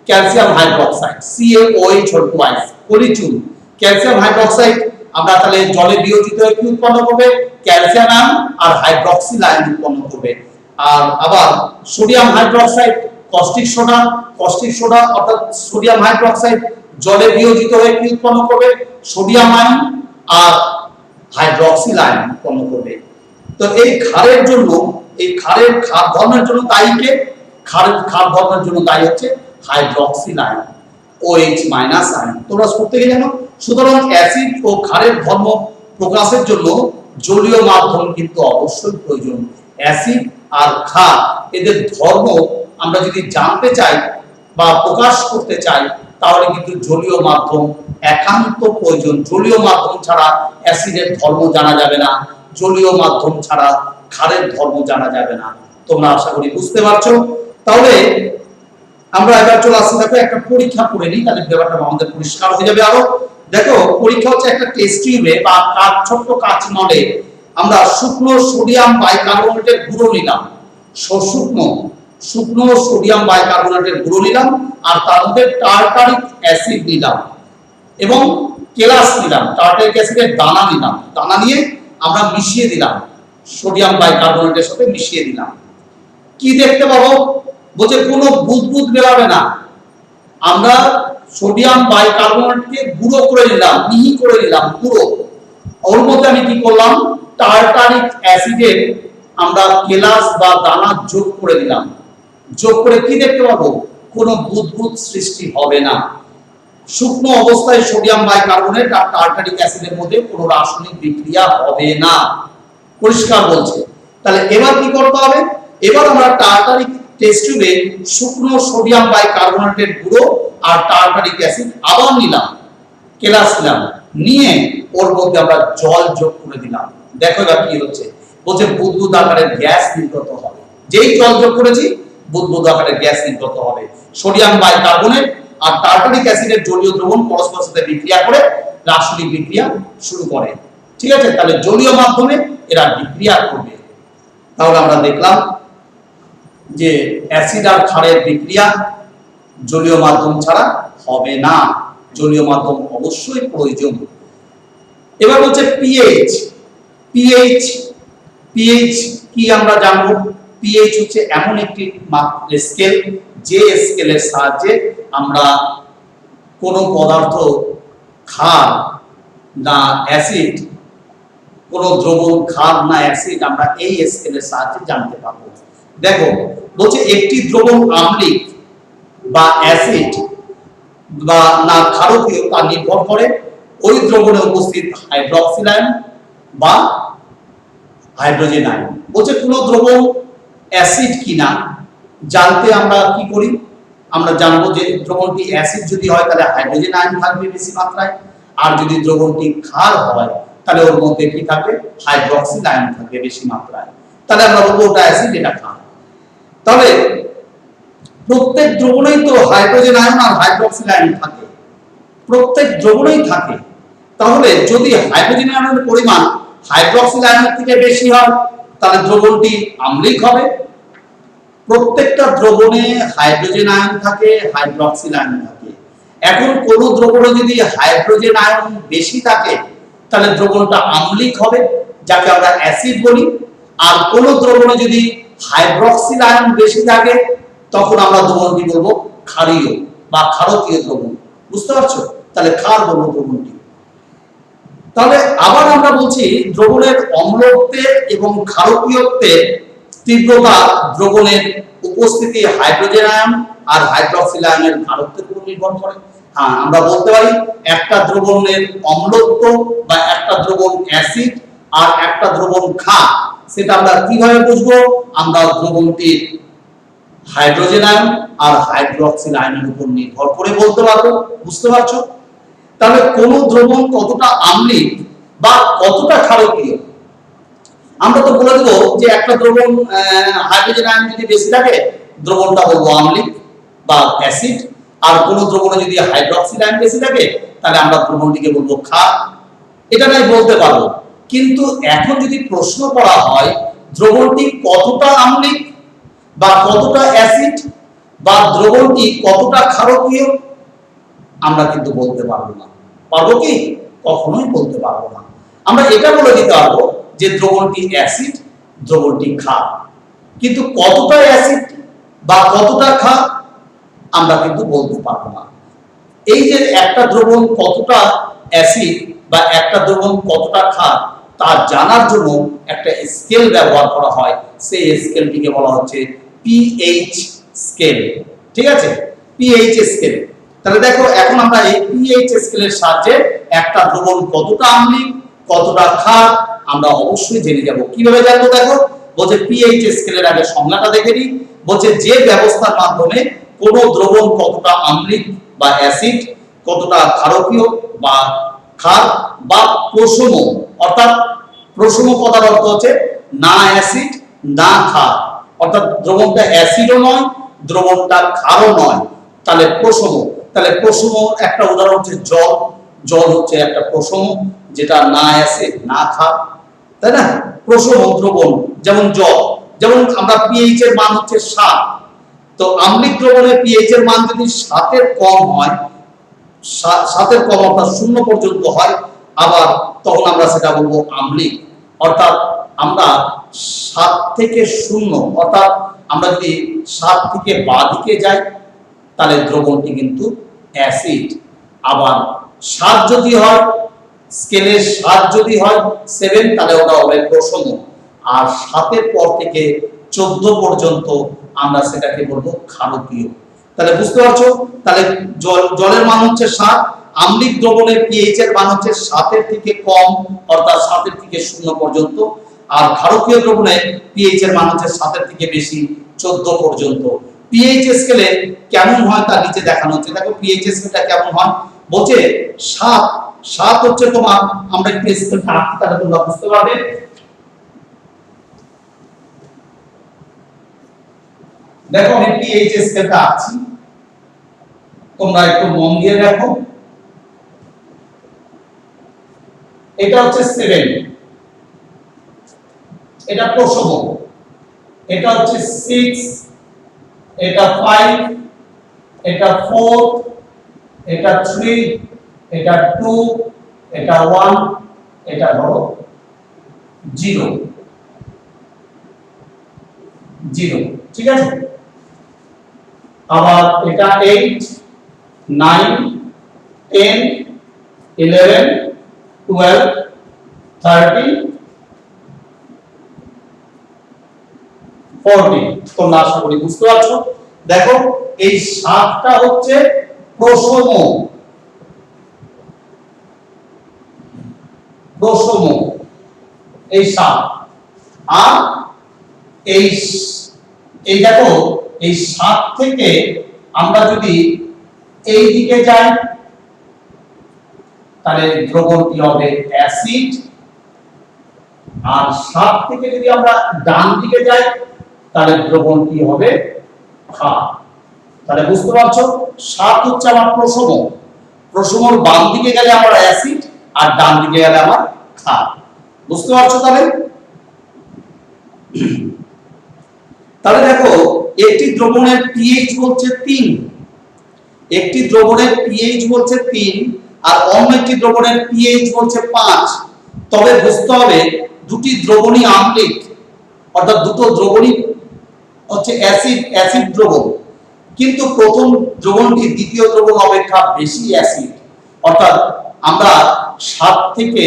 ক্যালসিয়াম হাইড্রক্সাইড, CaOH হল টুয়াইস, পলিচুন। ক্যালসিয়াম হাইড্রক্সাইড আমরা তাহলে জলে বিয়োজিত হয়ে কি উৎপন্ন করবে, ক্যালসিয়াম আয়ন আর হাইড্রক্সিল আয়ন উৎপন্ন করবে। আর আবার সোডিয়াম হাইড্রক্সাইড, কস্টিক সোডা অর্থাৎ সোডিয়াম হাইড্রক্সাইড জলে বিয়োজিত হয়ে কি উৎপন্ন করবে, সোডিয়াম আয়ন আর হাইড্রক্সিল আয়ন উৎপন্ন করবে। তো এই ক্ষারের জন্য, এই ক্ষার ধর্মের জন্য দায়ী কে, ক্ষার ধর্মের জন্য দায়ী হচ্ছে হাইড্রক্সিল আয়ন, OH- আয়ন। তোমরা প্রত্যেকে জানো। সুতরাং অ্যাসিড ও ক্ষারের ধর্ম প্রকাশের জন্য জলীয় মাধ্যম কিন্তু অবশ্যই প্রয়োজন। অ্যাসিড আর ক্ষার এদের ধর্ম আমরা যদি জানতে চাই বা প্রকাশ করতে চাই তাহলে কিন্তু জলীয় মাধ্যম একান্ত প্রয়োজন। জলীয় মাধ্যম ছাড়া অ্যাসিডের ধর্ম জানা যাবে না, জলীয় মাধ্যম ছাড়া ক্ষারের ধর্ম জানা যাবে না। তোমরা আশা করি বুঝতে পারছো। তাহলে আমরা এবার চলে আসছি, দেখো একটা পরীক্ষা করে নিই, তাহলে ব্যাপারটা আমাদের পরিষ্কার হয়ে যাবে আরো। দেখো, পরীক্ষা হচ্ছে একটা টেস্ট টিউবে বা ছোট্ট কাঁচ নলে আমরা শুকনো সোডিয়াম বাইকার্বনেটের গুঁড়ো নিলাম, শুকনো সোডিয়াম বাইকার্বনেটের গুঁড়ো নিলাম, আর তার মধ্যে টার্টারিক অ্যাসিড নিলাম এবং কেলাস নিলাম, টার্টারিক অ্যাসিডের দানা নিলাম। দানা নিয়ে আমরা মিশিয়ে দিলাম সোডিয়াম বাইকার্বনেটের সাথে মিশিয়ে দিলাম। কি দেখতে পাবো? বলছে কোনো বুদবুদ বেরাবে না। আমরা সোডিয়াম বাইকার্বনেটকে গুঁড়ো করে নিলাম, মিহি করে নিলাম, গুঁড়ো। ওর মধ্যে আমি কি করলাম? টার্টারিক অ্যাসিডের আমরা কেলাস বা দানা যোগ করে দিলাম। যোগ করে কি দেখতে পাবো? কোনো বুদবুদ সৃষ্টি হবে না। শুকনো অবস্থায় সোডিয়াম বাইকার্বনেট আর টার্টারিক অ্যাসিডের মধ্যে কোনো রাসায়নিক বিক্রিয়া হবে না। পরিষ্কার বলছে। তাহলে এবার কি করতে হবে? এবার আমরা টার্টারিক টেস্ট টিউবে শুকনো সোডিয়াম বাইকার্বনেটের গুঁড়ো আর টার্টারিক অ্যাসিড আবার নিলাম, কেলাস নিলাম, নিয়ে ওর মধ্যে আমরা জল যোগ করে দিলাম। দেখো এবার কি হচ্ছে? বলছে বুদবুদ আকারের গ্যাস নির্গত হবে। যেই জল যোগ করেছি বুদবুদ আকারের গ্যাস নির্গত হবে। সোডিয়াম বাইকার্বনেট আর টার্টারিক অ্যাসিডের জলীয় দ্রবণ পরস্পরের সাথে বিক্রিয়া করে রাসায়নিক বিক্রিয়া শুরু করে। ঠিক আছে? তাহলে জলীয় মাধ্যমে এরা বিক্রিয়া করবে। তাহলে আমরা দেখলাম যে অ্যাসিড আর ক্ষারের বিক্রিয়া জলীয় মাধ্যম ছাড়া হবে না। জলীয় মাধ্যম অবশ্যই প্রয়োজন। এবার হচ্ছে পিএইচ। পিএইচ পিএইচ কি আমরা জানবো? পিএইচ হচ্ছে এমন একটি স্কেল, যে স্কেলের সাহায্যে আমরা কোনো পদার্থ ক্ষার না অ্যাসিড, কোনো দ্রবণ ক্ষার না অ্যাসিড আমরা এই স্কেলের সাহায্যে জানতে পারবো। দেখো বলছে একটি দ্রবণ আম্লিক বা অ্যাসিড বা না ক্ষারকীয় তা নির্ভর করে ওই দ্রবণে উপস্থিত হাইড্রক্সিল আয়ন বা হাইড্রোজেন আয়ন। বলছে কোনো দ্রবণ অ্যাসিড কিনা জানতে আমরা কি করি? আমরা জানবো যে দ্রবণটি অ্যাসিড যদি হয় তাহলে হাইড্রোজেন আয়ন থাকবে বেশি মাত্রায়, আর যদি দ্রবণটি ক্ষার হয় তাহলে ওর মধ্যে কি থাকবে? হাইড্রক্সিল আয়ন থাকবে বেশি মাত্রায়। তাহলে আমরা বলবো ওটা অ্যাসিড, এটা ক্ষার। তাহলে প্রত্যেক দ্রবণেই তো হাইড্রোজেন আয়ন আর হাইড্রক্সিল আয়ন থাকে, প্রত্যেক দ্রবণেই থাকে। তাহলে যদি হাইড্রোজেন আয়নের পরিমাণ হাইড্রক্সিল আয়নের থেকে বেশি হয় তাহলে দ্রবণটি আম্লিক হবে। প্রত্যেকটা দ্রবণে হাইড্রোজেন আয়ন থাকে, হাইড্রক্সিল আয়ন থাকে। এখন কোন দ্রবণে যদি হাইড্রোজেন আয়ন বেশি থাকে তাহলে দ্রবণটা আম্লিক হবে, যাকে আমরা অ্যাসিড বলি। আর কোন দ্রবণে যদি হাইড্রক্সিল আয়ন বেশি থাকে তখন আমরা দ্রবণটি বলবো ক্ষারীয় বা ক্ষারকীয় দ্রবণ। বুঝতে পারছো? তাহলে ক্ষার বলবো দ্রবণটি। তাহলে আবার আমরা বলছি দ্রবণের অম্লত্বের এবং ক্ষারকীয়ত্বের তীব্রতা দ্রবণের উপস্থিতি হাইড্রোজেন আয়ন আর হাইড্রক্সিল আয়নের ঘনত্বের উপর নির্ভর করে। হ্যাঁ, আমরা বলতে পারি একটা দ্রবণের অম্লত্ব বা একটা দ্রবণ অ্যাসিড আর একটা দ্রবণ ক্ষার, সেটা আমরা কিভাবে বুঝবো? আমরা দ্রবণটির হাইড্রোজেন আয়ন আর হাইড্রক্সিল আয়নের উপর নির্ভর করে বলতে পারবো। বুঝতে পারছো? তাহলে কোন দ্রবণ কতটা আম্লিক বা কতটা ক্ষারকীয় আমরা তো বলে দেবো যে একটা দ্রবণ হাইড্রোজেন আয়ন যদি বেশি থাকে দ্রবণটা বলবো আম্লিক বা অ্যাসিড, আর কোন দ্রবণে যদি হাইড্রক্সিল আয়ন বেশি থাকে তাহলে আমরা দ্রবণটিকে বলবো ক্ষার। এটা নাই বলতে পারবো। কিন্তু এখন যদি প্রশ্ন করা হয় দ্রবণটি কতটা আম্লিক বা কতটা অ্যাসিড বা দ্রবণটি কতটা ক্ষারকীয়, আমরা কিন্তু বলতে পারবো না। পারবো কি? কখনোই বলতে পারবো না। আমরা এটা বলে দিতে পারবো যে দ্রবণটি অ্যাসিড, দ্রবণটি ক্ষার, কিন্তু কতটা অ্যাসিড বা কতটা ক্ষার আমরা কিন্তু বলতে পারবো না। এই যে একটা দ্রবণ কতটা অ্যাসিড বা একটা দ্রবণ কতটা ক্ষার তা জানার জন্য একটা স্কেল ব্যবহার করা হয়। সেই স্কেলটিকে বলা হচ্ছে পিএইচ স্কেল। ঠিক আছে? PH scale. তাহলে দেখো এখন আমরা এই পিএইচ স্কেলের সাহায্যে একটা দ্রবণ কতটা আম্লিক কতটা ক্ষার আমরা অবশ্যই জেনে যাব। কিভাবে জানবো? দেখো বলছে পিএইচ স্কেলের আগে সংজ্ঞাটা দেখে নিই। বলছে যে ব্যবস্থার মাধ্যমে কোন দ্রবণ কতটা আম্লিক বা অ্যাসিড, কতটা ক্ষারকীয় বা ক্ষার বা প্রশম, অর্থাৎ প্রশম কথার অর্থ হচ্ছে না অ্যাসিড না ক্ষার, অর্থাৎ দ্রবণটা অ্যাসিডও নয় দ্রবণটা ক্ষারও নয়, তাহলে প্রশম। তাহলে প্রশম একটা উদাহরণ হচ্ছে জল। জল হচ্ছে একটা প্রশম, যেটা না অ্যাসিড না ক্ষার, তাই না? প্রশম দ্রবণ যেমন জল, যেমন আমরা পিএইচ এর মান হচ্ছে 7, তো আম্লিক দ্রবণের পিএইচ এর মান যদি 7 এর কম হয়, 7 এর কম অর্থাৎ 0 পর্যন্ত হয়, আবার তখন আমরা সেটা বলবো আম্লিক। অর্থাৎ আমরা 7 থেকে 0 অর্থাৎ আমরা যদি 7 থেকে বাঁদিকে যাই তাহলে দ্রবণটি কিন্তু অ্যাসিড। আবার 7 যদি হয়, স্কেলে 7 যদি হয় 7, তাহলে ওটা হবে প্রশম। আর 7 পর থেকে 14 পর্যন্ত আমরা সেটাকে বলবো ক্ষারকীয়। তাহলে বুঝতে পারছো, তাহলে জলের মান হচ্ছে 7, আম্লিক দ্রবণের পিএইচ এর মান হচ্ছে 7 এর থেকে কম অর্থাৎ 7 এর থেকে 0 পর্যন্ত, আর ক্ষারকীয় দ্রবণের পিএইচ এর মান হচ্ছে 7 এর থেকে বেশি 14 পর্যন্ত। পিএইচ স্কেলে কেমন হয় তা নিচে দেখানো হচ্ছে। দেখো পিএইচ স্কেলটা কেমন হয়, বলছে 7 হচ্ছে তোমার, আমরা একটু স্কেলটা আঁকি তাহলে তোমরা বুঝতে পারবে। দেখো আমি পিএইচ স্কেলটা আঁকছি, তোমরা একটু মন দিয়ে দেখো। এটা হচ্ছে 7, এটা প্রশম। এটা হচ্ছে 6, এটা 5, এটা 4, এটা 3, এটা 2, এটা 1, এটা হলো 0, ঠিক আছে। আবার এটা 8, 9, 10, 11, 12, 13, 14। তোমরা আশা করি বুঝতে পারছো। দেখো এই 7টা হচ্ছে প্রশম, এই 7। আর এই দেখো এই 7 থেকে আমরা যদি এই দিকে যাই তাহলে দ্রবণটি হবে অ্যাসিড, আর 7 থেকে যদি আমরা ডান দিকে যাই তাহলে দ্রবণটি হবে ক্ষার। তাহলে বুঝতে পারছো 7 হচ্ছে আমার প্রশম, প্রশমর বাম দিকে গেলে আমার অ্যাসিড আর ডান দিকে গেলে আমার ক্ষার। বুঝতে পারছো? তাহলে দেখো একটি দ্রবণের পিএইচ বলছে 3, একটি দ্রবণের পিএইচ বলছে 3 আর অন্য একটি দ্রবণের পিএইচ বলছে 5। তবে বুঝতে হবে দুটি দ্রবণই আম্লিক, অর্থাৎ দুটো দ্রবণই হচ্ছে অ্যাসিড দ্রবণ, কিন্তু প্রথম দ্রবণটি দ্বিতীয় দ্রবণ অপেক্ষা বেশি অ্যাসিড। অর্থাৎ আমরা 7 থেকে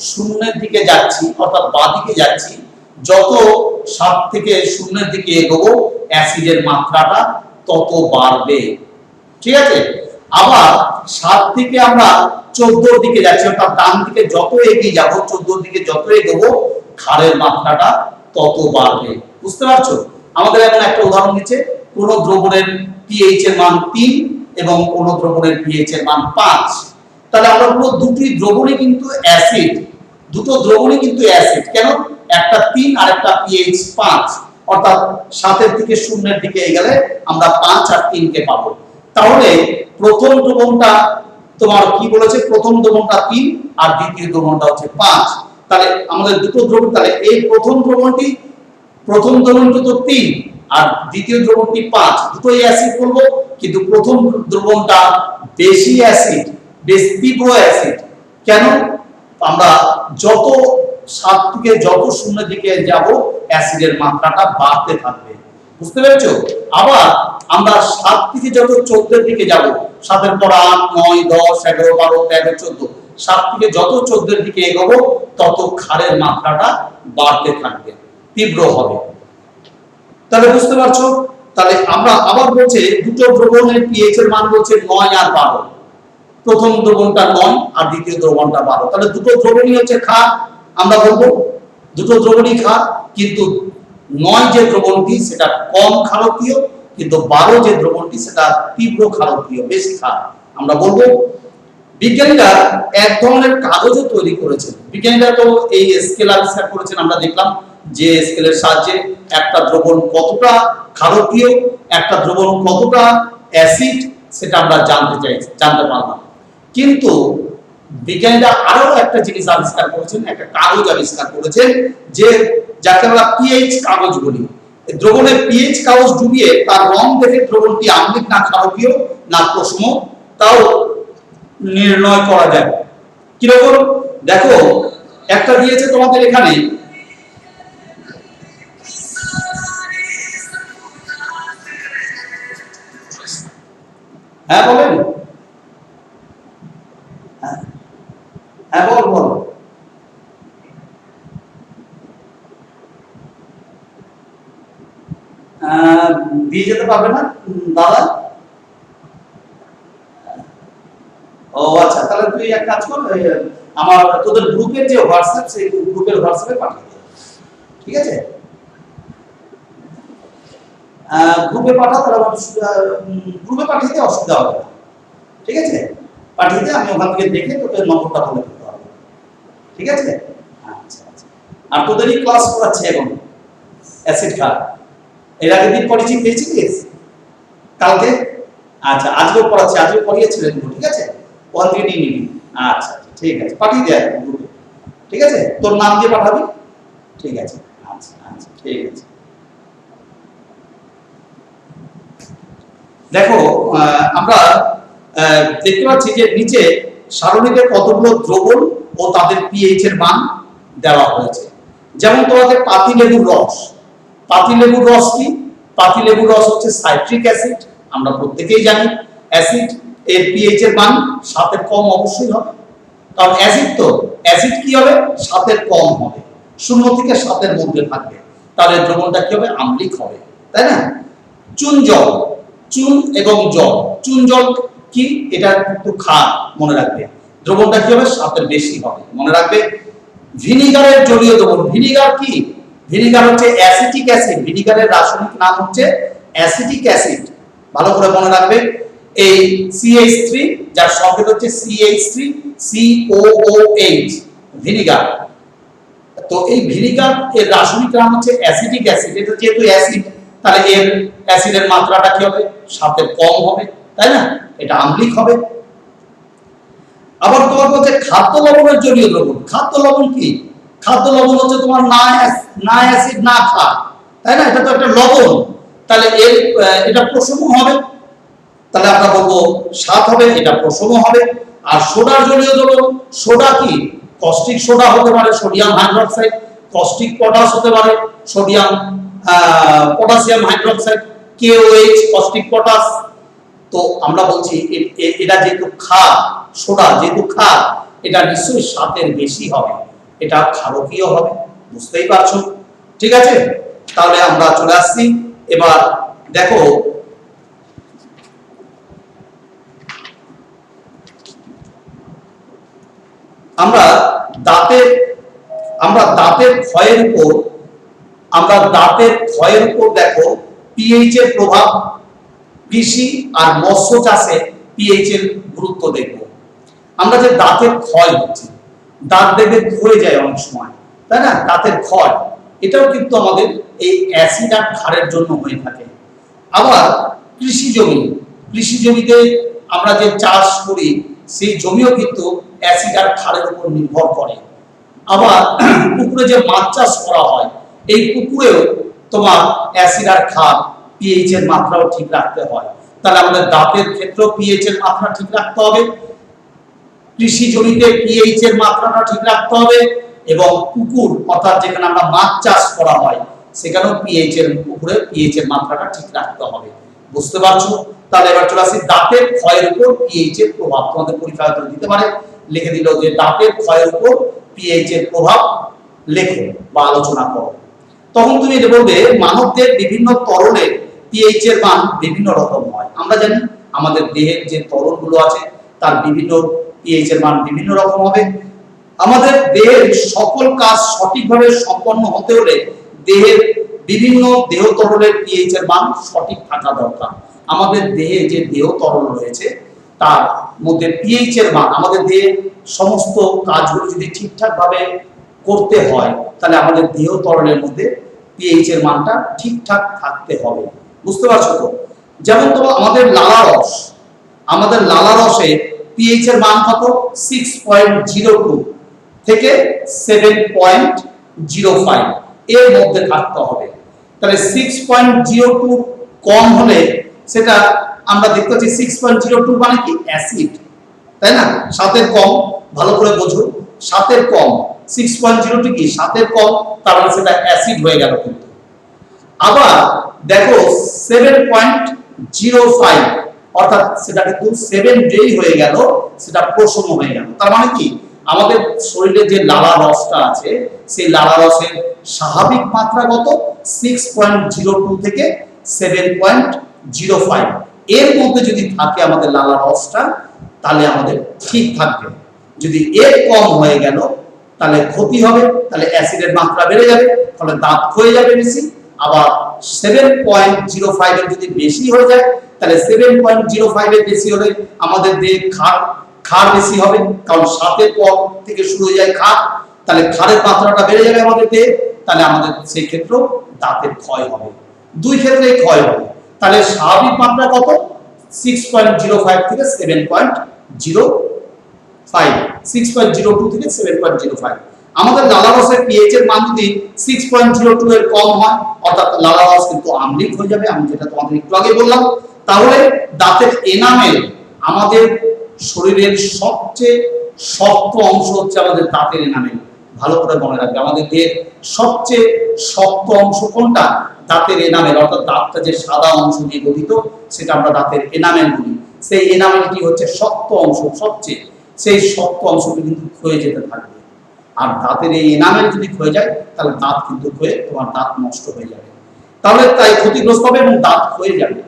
0 এর দিকে যাচ্ছি অর্থাৎ বাঁ দিকে যাচ্ছি, যত 7 থেকে 0 এর দিকে এগোবো অ্যাসিডের মাত্রাটা তত বাড়বে, ঠিক আছে। আবার 7 থেকে আমরা 14 এর দিকে যাচ্ছি অর্থাৎ ডান দিকে যত এগিয়ে যাব 14 এর দিকে যত এগোবো ক্ষারের মাত্রাটা তত বাড়বে। বুঝতে পারছো? আমাদের এখন একটা উদাহরণ দিচ্ছে, কোন দ্রবণের পিএইচ এর মান 3 এবং কোন দ্রবণের পিএইচ এর মান 5। তাহলে আমরা বলবো দুটি দ্রবণই কিন্তু অ্যাসিড, দুটো দ্রবণই কিন্তু অ্যাসিড। কেন? একটা 3 আর একটা পিএইচ 5, অর্থাৎ 7 এর থেকে 0 এর দিকে গেলে আমরা 5 আর 3 কে পাবো। তাহলে প্রথম দ্রবণটা তোমার কি বলেছে, প্রথম দ্রবণটা 3 আর দ্বিতীয় দ্রবণটা হচ্ছে 5। তাহলে আমাদের দুটো দ্রবণ, তাহলে এই প্রথম দ্রবণটা তো 3 আর দ্বিতীয় দ্রবণটি 5, দুটোই অ্যাসিড বলবো, কিন্তু প্রথম দ্রবণটা বেশি অ্যাসিড, বেশ তীব্র অ্যাসিড। কেন? আমরা যত 7 থেকে যত 0 এর দিকে যাব অ্যাসিডের মাত্রাটা বাড়তে থাকবে। বুঝতে পেরেছো? আবার আমরা 7 থেকে যত 14 এর দিকে যাব, 7 এর পর 8, 9, 10, 11, 12, 13, 14, 7 থেকে যত 14 এর দিকে এগোবো তত ক্ষারের মাত্রাটা বাড়তে থাকবে, তীব্র হবে। তাহলে বুঝতে পারছো? তাহলে আমরা আবার বলছে দুটো দ্রবণের পিএইচ এর মান বলছে 9 আর 12, প্রথম দ্রবণটা 9 আর দ্বিতীয় দ্রবণটা 12। তাহলে দুটো দ্রবণই হচ্ছে ক্ষার, আমরা বলবো দুটো দ্রবণই ক্ষার, কিন্তু 9 যে দ্রবণটি সেটা কম ক্ষারকীয়, কিন্তু 12 যে দ্রবণটি সেটা তীব্র ক্ষারকীয়, বেশি ক্ষার। আমরা বলবো বিজ্ঞানীরা এক ধরনের কাগজও তৈরি করেছেন। বিজ্ঞানীরা তো এই স্কেল আবিষ্কার করেছেন, আমরা দেখলাম যে স্কেলের সাহায্যে একটা দ্রবণ কতটা ক্ষারকীয়, একটা দ্রবণ কতটা অ্যাসিড সেটা আমরা জানতে পারলাম। কিন্তু বিজ্ঞানীরা আরো একটা জিনিস আবিষ্কার করেছেন, একটা কাগজ আবিষ্কার করেছেন, যে যাকে আমরা পিএইচ কাগজ বলি। দ্রবণের পিএইচ কাগজ ডুবিয়ে তার রং দেখে দ্রবণটি আম্লিক না ক্ষারকীয় না প্রশম তাও নির্ণয় করা যায়। কিরকম? দেখো একটা দিয়েছে তোমাদের এখানে হ্যাঁ বলেন, হ্যাঁ হ্যাঁ বল বল। দিয়ে যেতে পারবে না দাদা? ও আচ্ছা, তাহলে তুই এক কাজ কর, আমার তোদের গ্রুপের যে হোয়াটসঅ্যাপ, সেই গ্রুপের হোয়াটসঅ্যাপে পাঠিয়ে দে, ঠিক আছে? গ্রুপে পাঠা, তাহলে গ্রুপে পাঠিয়ে দিয়ে অসুবিধা হবে না, ঠিক আছে? পাঠিয়ে দিয়ে আমি ওখান থেকে দেখে তোকে নম্বরটা বলে দিতে হবে, ঠিক আছে? আচ্ছা আচ্ছা। আর তোদেরই ক্লাস করাচ্ছে এখন অ্যাসিড খাত, এর আগের দিন পরিচিত পেয়েছিস কালকে? আচ্ছা, আজকেও পড়াচ্ছে, আজকেও পড়িয়েছিলেন, ঠিক আছে? ওখান থেকে নিয়ে নিবি। আচ্ছা ঠিক আছে, পাঠিয়ে দে গ্রুপে, ঠিক আছে? তোর নাম দিয়ে পাঠাবি, ঠিক আছে? আচ্ছা আচ্ছা ঠিক আছে। দেখো, আমরা দেখতে পাচ্ছি যে নিচে সারণীতে কতগুলো দ্রবণ ও তাদের পিএইচ এর মান দেওয়া হয়েছে। যেমন তোমাদের পাতিলেবুর রস, পাতিলেবুর রস কি? পাতিলেবুর রস হচ্ছে সাইট্রিক অ্যাসিড, আমরা প্রত্যেকেই জানি অ্যাসিড, এর পিএইচ এর মান 7 এর কম অবশ্যই হবে, কারণ অ্যাসিড তো, অ্যাসিড কি হবে? 7 এর কম হবে, 0 থেকে 7 এর মধ্যে থাকবে, তাহলে দ্রবণটা কি হবে? আম্লিক হবে, তাই না? চুন জল, চুন এবং জল, চুন জল কি? এটা একটু খার, মনে রাখবে। দ্রবণটা কি হবে? 7 এর বেশি হবে, মনে রাখবে। ভিনিগারের জলীয় দ্রবণ, ভিনিগার কি? ভিনিগার হচ্ছে অ্যাসিটিক অ্যাসিড, ভিনিগারের রাসায়নিক নাম হচ্ছে অ্যাসিটিক অ্যাসিড, ভালো করে মনে রাখবে। এই CH3, যার সংকেত হচ্ছে CH3COOH, ভিনিগার। তো এই ভিনিগার এর রাসায়নিক নাম হচ্ছে অ্যাসিটিক অ্যাসিড, এটা যেহেতু অ্যাসিড, তাহলে এর অ্যাসিডের মাত্রাটা কি হবে? 7 এর কম হবে, তাই না? এটা আম্লিক হবে। আবার তোমার বলছে খাদ্য লবণের জলীয় দ্রবণ, খাদ্য লবণ কি? খাদ্য লবণ হচ্ছে তোমার না অ্যাসিড না ক্ষার, তাই না? এটা তো একটা লবণ, তাহলে এর এটা প্রশম হবে, তাহলে আমরা বলবো 7 হবে, এটা প্রশম হবে। আর সোডার জলীয় দ্রবণ, সোডা কি? কস্টিক সোডা হতে পারে, সোডিয়াম হাইড্রোক্সাইড, কস্টিক পটাশ হতে পারে, sodium potassium hydroxide, KOH, caustic potash. তো আমরা বলছি এটা যেহেতু ক্ষার, সোডা যেহেতু ক্ষার, এটা নিশ্চয়ই 7 এর বেশি হবে, এটা ক্ষারকীয় হবে, বুঝতেই পারছো, ঠিক আছে? তাহলে আমরা চলে আসছি এবার। দেখো, আমরা দাঁতের ক্ষয়ের উপর দেখো পিএইচ এর প্রভাব, কৃষি আর মৎস্য চাষে পিএইচ এর গুরুত্ব দেখব। আমরা যে দাঁতের ক্ষয় হচ্ছে, দাঁত দেখবে ক্ষয়ে যায় অনেক সময়, তাই না? দাঁতের ক্ষয়, এটাও কিন্তু আমাদের এই অ্যাসিড আর ক্ষারের জন্য হয়ে থাকে। আবার কৃষি জমিতে আমরা যে চাষ করি, সেই জমিও কিন্তু অ্যাসিড আর ক্ষারের উপর নির্ভর করে। আবার পুকুরে যে মাছ চাষ করা হয়, এই পুকুরেও তোমার অ্যাসিড আর ক্ষার, পিএইচ এর মাত্রাও ঠিক রাখতে হয়। তাহলে আমাদের দাঁতের ক্ষেত্রেও পিএইচ এর মাত্রা ঠিক রাখতে হবে, কৃষি জমিতে পিএইচ এর মাত্রাটা ঠিক রাখতে হবে, এবং পুকুর অর্থাৎ যেখানে আমরা মাছ চাষ করা হয়, সেখানেও পুকুরে পিএইচ এর মাত্রাটা ঠিক রাখতে হবে, বুঝতে পারছো? তাহলে এবার চলে আসি দাঁতের ক্ষয়ের উপর পিএইচ এর প্রভাব। তোমাদের পরীক্ষায় দিতে পারে, লিখে দিল যে দাঁতের ক্ষয়ের উপর পিএইচ এর প্রভাব লেখো বা আলোচনা করো। তখন তুমি বলবে মানবদের বিভিন্ন তরলের পিএইচ এর মান বিভিন্ন রকম হয়। আমরা জানি আমাদের দেহের যে তরলগুলো আছে, তার বিভিন্ন পিএইচ এর মান বিভিন্ন রকম হবে। আমাদের দেহের সকল কাজ সঠিকভাবে সম্পন্ন হতে হলে দেহের বিভিন্ন দেহ তরলের পিএইচ এর মান সঠিক থাকা দরকার। আমাদের দেহে যে দেহ তরল রয়েছে, তার মধ্যে পিএইচ এর মান, আমাদের দেহের সমস্ত কাজগুলো যদি ঠিকঠাক ভাবে করতে হয়, তাহলে আমাদের দেহ তরলের মধ্যে পিএইচ এর মানটা ঠিকঠাক থাকতে হবে, বুঝতে পারছো তো? যেমন তো আমাদের লালা রসে পিএইচ এর মান কত? 6.02 থেকে 7.05 এর মধ্যে থাকতে হবে। তাহলে 6.02 কম হলে সেটা আমরা দেখতে পাচ্ছি 6.02 মানে কি? অ্যাসিড, তাই না? 7 এর কম, ভালো করে বোঝো, 7 এর কম, 6.02 কি? 7 এর কম, তার মানে সেটা অ্যাসিড হয়ে গেল কিন্তু। আবার দেখো 7.05 অর্থাৎ সেটা কিন্তু 7 ডেই হয়ে গেল, সেটা প্রশম হয়ে গেল। তার মানে কি, আমাদের শরীরে যে লালা রসটা আছে সেই লালা রসের স্বাভাবিক মাত্রা কত? 6.02 থেকে 7.05 এর মধ্যে যদি থাকে আমাদের লালা রসটা, তাহলে আমাদের ঠিক থাকবে। যদি এর কম হয়ে গেল তাহলে ক্ষতি হবে, তাহলে অ্যাসিডের মাত্রা বেড়ে যাবে, ফলে দাঁত ক্ষয়ে যাবে বেশি। আবার 7.05 এর যদি বেশি হয়ে যায়, তাহলে 7.05 এর বেশি হলে আমাদের দেহে ক্ষার বেশি হবে, কারণ 7 পর থেকে শুরু হয়ে যায় ক্ষার, তাহলে ক্ষারের মাত্রাটা বেড়ে যাবে আমাদের দেহে, তাহলে আমাদের সেই ক্ষেত্রে দাঁতের ক্ষয় হবে, দুই ক্ষেত্রেই ক্ষয় হবে। তাহলে স্বাভাবিক মাত্রা কত? 6.05 থেকে 7.05, 6.02 থেকে 7.05। আমাদের লালারসের পিএইচ এর মান যদি 6.02 এর কম হয়, অর্থাৎ লালারস কিন্তু আম্লিক হয়ে যাবে, আমি যেটা তোমাদের একটু আগে বললাম। তাহলে দাঁতের এনামেল, আমাদের শরীরের সবচেয়ে শক্ত অংশ হচ্ছে আমাদের দাঁতের এনামেল। ভালো করে মনে রাখবে, আমাদের দেহের সবচেয়ে শক্ত অংশ কোনটা? দাঁতের এনামেল, অর্থাৎ দাঁতটা যে সাদা অংশ নিয়ে গঠিত, সেটা আমরা দাঁতের এনামেল বলি। সেই এনামেলটি হচ্ছে শক্ত অংশ, সবচেয়ে সেই শক্ত অংশটি কিন্তু ক্ষয়ে যেতে থাকবে। আর দাঁতের এই এনামেল যদি ক্ষয়ে যায়, তাহলে দাঁত কিন্তু ক্ষয়ে তোমার দাঁত নষ্ট হয়ে যাবে, তাহলে তাই ক্ষতিগ্রস্ত হবে এবং দাঁত ক্ষয়ে যাবে।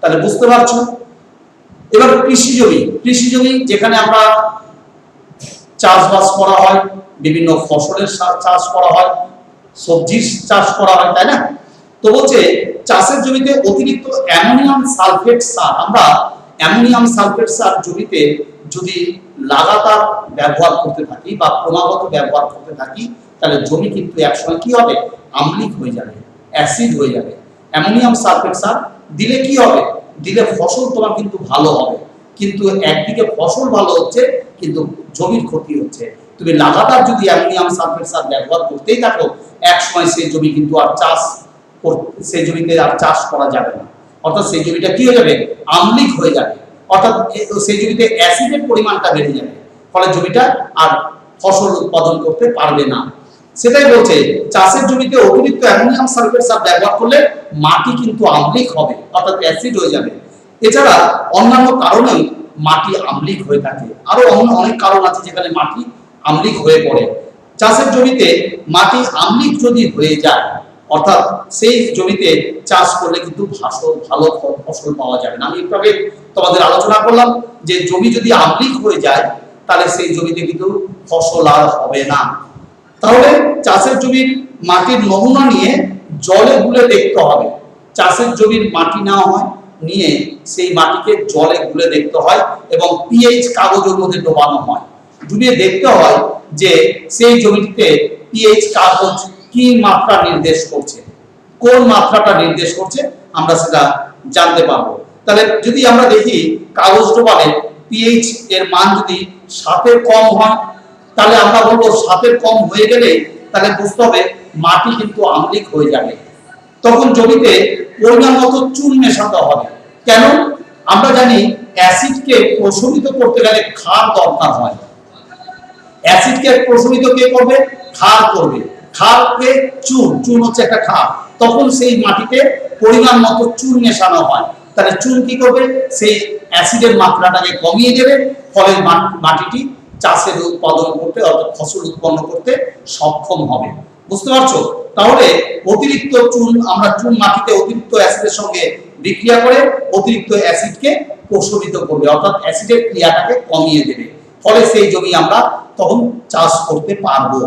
তাহলে বুঝতে পারছো? এবার কৃষি জমি যেখানে আমরা চাষবাস করা হয়, বিভিন্ন ফসলের চাষ করা হয়, সবজির চাষ করা হয়, তাই না? তো বলছে চাষের জমিতে অতিরিক্ত অ্যামোনিয়াম সালফেট সার, আমরা অ্যামোনিয়াম সালফেট সার জমিতে যদি লাগাতার ব্যবহার করতে থাকি বা ক্রমাগত ব্যবহার করতে থাকি, তাহলে জমি কিন্তু একসময় কি হবে? আম্লিক হয়ে যাবে, অ্যাসিড হয়ে যাবে। অ্যামোনিয়াম সালফেট সার দিলে কি হবে? দিলে ফসল তোমার কিন্তু ভালো হবে, কিন্তু একদিকে ফসল ভালো হচ্ছে কিন্তু জমির ক্ষতি হচ্ছে। তুমি লাগাতার যদি অ্যামোনিয়াম সালফেট সার ব্যবহার করতেই থাকো, এক সময় সেই জমি কিন্তু আর সেই জমিতে আর চাষ করা যাবে না, অর্থাৎ সেই জমিটা কি হয়ে যাবে? আম্লিক হয়ে যাবে, অর্থাৎ সেই জমিতে অ্যাসিডের পরিমাণটা বেড়ে যাবে, ফলে জমিটা আর ফসল উৎপাদন করতে পারবে না। সেটাই বলছে, চাষের জমিতে অতিরিক্ত অ্যামোনিয়াম সালফেট সার ব্যবহার করলে মাটি কিন্তু আম্লিক হবে, অর্থাৎ অ্যাসিড হয়ে যাবে। এছাড়া অন্যান্য কারণেই মাটি আম্লিক হয়ে থাকে, আরো অনেক কারণ আছে যেখানে মাটি আম্লিক হয়ে পড়ে। চাষের জমিতে মাটি আম্লিক যদি হয়ে যায়, অর্থাৎ সেই জমিতে চাষ করলে কিন্তু ভালো ফসল পাওয়া যাবে না। আমি একটু আগে তোমাদের আলোচনা করলাম যে জমি যদি আম্লিক হয়ে যায়, তাহলে সেই জমিতে কিন্তু ফসল আর হবে না। তাহলে চাষের জমির মাটির নমুনা নিয়ে জলে গুলে দেখতে হবে। চাষের জমির মাটি নেওয়া হয়, নিয়ে সেই মাটিকে জলে গুলে দেখতে হয় এবং পিএইচ কাগজের মধ্যে ডোবানো হয়, ডুবিয়ে দেখতে হয় যে সেই জমিতে পিএইচ কাগজ কি মাত্রা নির্দেশ করছে, কোন মাত্রাটা নির্দেশ করছে, আমরা সেটা জানতে পারবো। তাহলে যদি আমরা দেখি কাগজ ডোবালে পিএইচ এর মান যদি 7 এর কম হয়, তাহলে আমরা বলবো 7 এর কম হয়ে গেলে তাহলে বুঝতে হবে মাটি কিন্তু আম্লিক হয়ে যাবে। তখন জমিতে পরিমাণ মতো চুন মেশাতে হবে। কেন? আমরা জানি অ্যাসিডকে প্রশমিত করতে গেলে ক্ষার দরকার হয়। অ্যাসিডকে প্রশমিত কে করবে? ক্ষার করবে। ক্ষারকে চুন হচ্ছে একটা ক্ষার, তখন সেই মাটিতে পরিমাণ মতো চুন মেশানো হয়। তাহলে চুন কি করবে? সেই অ্যাসিডের মাত্রাটাকে কমিয়ে দেবে, ফলে মাটিটি চাষের উৎপাদন করতে, অর্থাৎ ফসল উৎপন্ন করতে সক্ষম হবে। বুঝতে পারছো? তাহলে অতিরিক্ত আমরা চুন মাটিতে অতিরিক্ত অ্যাসিডের সঙ্গে বিক্রিয়া করে অতিরিক্ত অ্যাসিডকে প্রশমিত করবে, অর্থাৎ অ্যাসিডের ক্রিয়াটাকে কমিয়ে দেবে, ফলে সেই জমি আমরা তখন চাষ করতে পারবো।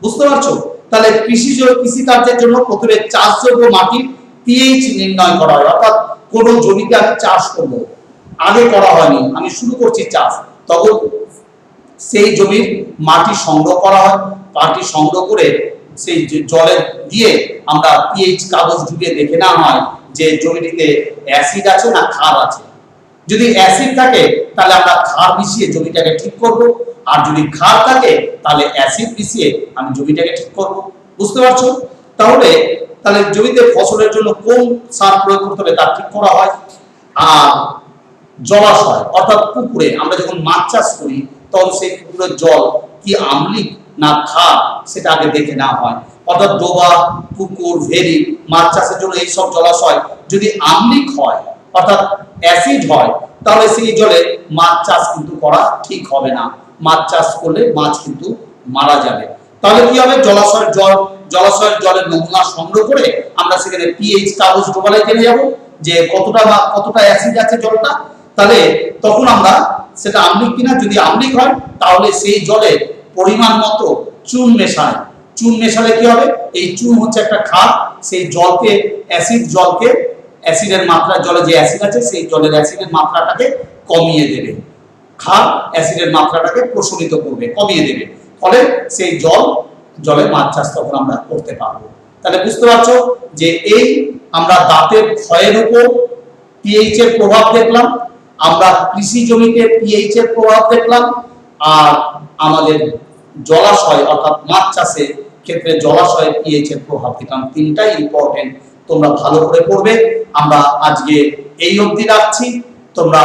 বুঝতে পারছো? তাহলে কৃষি কার্যের জন্য প্রথমে চাষযোগ্য মাটির পিএইচ নির্ণয় করা হয়, অর্থাৎ কোন জমিতে আমি চাষ করব, আগে করা হয়নি, আমি শুরু করছি চাষ, তখন সেই জমির মাটি সংগ্রহ করা হয়। মাটি সংগ্রহ করে সেই জলে দিয়ে আমরা পিএইচ কাগজ ডুবিয়ে দেখে নেওয়া হয় যে জমিটিতে অ্যাসিড আছে না ক্ষার আছে। যদি অ্যাসিড থাকে তাহলে আমরা ক্ষার মিশিয়ে জমিটাকে ঠিক করব, আর যদি ক্ষার থাকে তাহলে অ্যাসিড মিশিয়ে আমি জমিটাকে ঠিক করব। বুঝতে পারছো? তাহলে জমিতে ফসলের জন্য কোন সার প্রয়োগ করতে হবে তা ঠিক করা হয়। আর জলাশয় অর্থাৎ পুকুরে আমরা যখন মাছ চাষ করি, তখন সেই পুকুরের জল কি আম্লিক না ক্ষার সেটা আগে দেখে নেওয়া হয়। অর্থাৎ ডোবা, পুকুর, ভেরি, মাছ চাষের জন্য এই সব জলাশয় যদি আম্লিক হয়, অর্থাৎ অ্যাসিড হয়, তাহলে সেই জলে মাছ চাষ কিন্তু করা ঠিক হবে না। মাছ চাষ করলে মাছ কিন্তু মারা যাবে। তাহলে কি হবে, জলাশয়ের জলের নমুনা সংগ্রহ করে আমরা সেখানে পিএইচ কাগজ ডোবালে জেনে যাব যে কতটা অ্যাসিড আছে জলটা। তাহলে তখন আমরা সেটা আম্লিক কিনা, যদি আম্লিক হয় তাহলে সেই জলে পরিমাণ মতো চুন মেশায়। চুন মেশালে কি হবে, এই চুন হচ্ছে একটা ক্ষার, সেই জলকে অ্যাসিডের মাত্রা, জলে যে অ্যাসিড আছে সেই জলের অ্যাসিডের মাত্রাটাকে কমিয়ে দেবে। ক্ষার অ্যাসিডের মাত্রাটাকে প্রশমিত করবে, কমিয়ে দেবে, ফলে সেই জলে মাছ চাষ তখন আমরা করতে পারবো। তাহলে বুঝতে পারছো যে এই আমরা দাঁতের ক্ষয়ের উপর পিএইচ এর প্রভাব দেখলাম, আমরা কৃষি জমিতে পিএইচ এর প্রভাব দেখলাম, আর আমাদের জলাশয় অর্থাৎ মাছ চাষের ক্ষেত্রে জলাশয়ে পিএইচ এর প্রভাব দেখলাম। তিনটাই ইম্পর্টেন্ট, তোমরা ভালো করে পড়বে। আমরা আজকে এই অবধি রাখছি। তোমরা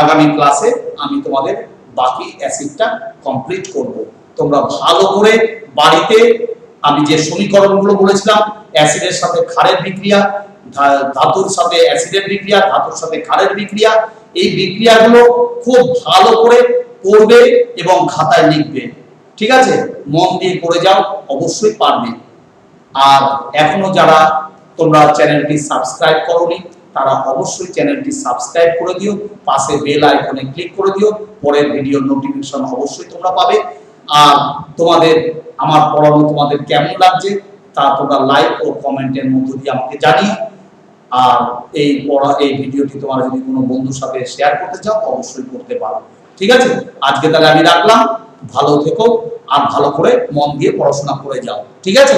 আগামী ক্লাসে আমি তোমাদের বাকি অ্যাসিডটা কমপ্লিট করব। তোমরা ভালো করে বাড়িতে আমি যে সমীকরণগুলো বলেছিলাম, অ্যাসিডের সাথে ক্ষারের বিক্রিয়া, ধাতুর সাথে অ্যাসিডের বিক্রিয়া, ধাতুর সাথে ক্ষারের বিক্রিয়া, এই বিক্রিয়াগুলো খুব ভালো করে পড়বে এবং খাতায় লিখবে। ঠিক আছে, মন দিয়ে পড়ে যাও, অবশ্যই পারবে। আর এখনো যারা তোমরা চ্যানেলটি সাবস্ক্রাইব করোনি তারা অবশ্যই চ্যানেলটি সাবস্ক্রাইব করে দিও, পাশে বেল আইকনে ক্লিক করে দিও, পরের ভিডিও নোটিফিকেশন অবশ্যই তোমরা পাবে। আর আমার পড়ানো তোমাদের কেমন লাগছে তা তোমরা লাইক ও কমেন্টের মধ্য দিয়ে আমাকে জানিও। আর এই ভিডিওটি তোমরা যদি কোনো বন্ধুর সাথে শেয়ার করতে চাও অবশ্যই করতে পারো। ঠিক আছে, আজকে তাহলে আমি রাখলাম। ভালো থেকো আর ভালো করে মন দিয়ে পড়াশোনা করে যাও। ঠিক আছে।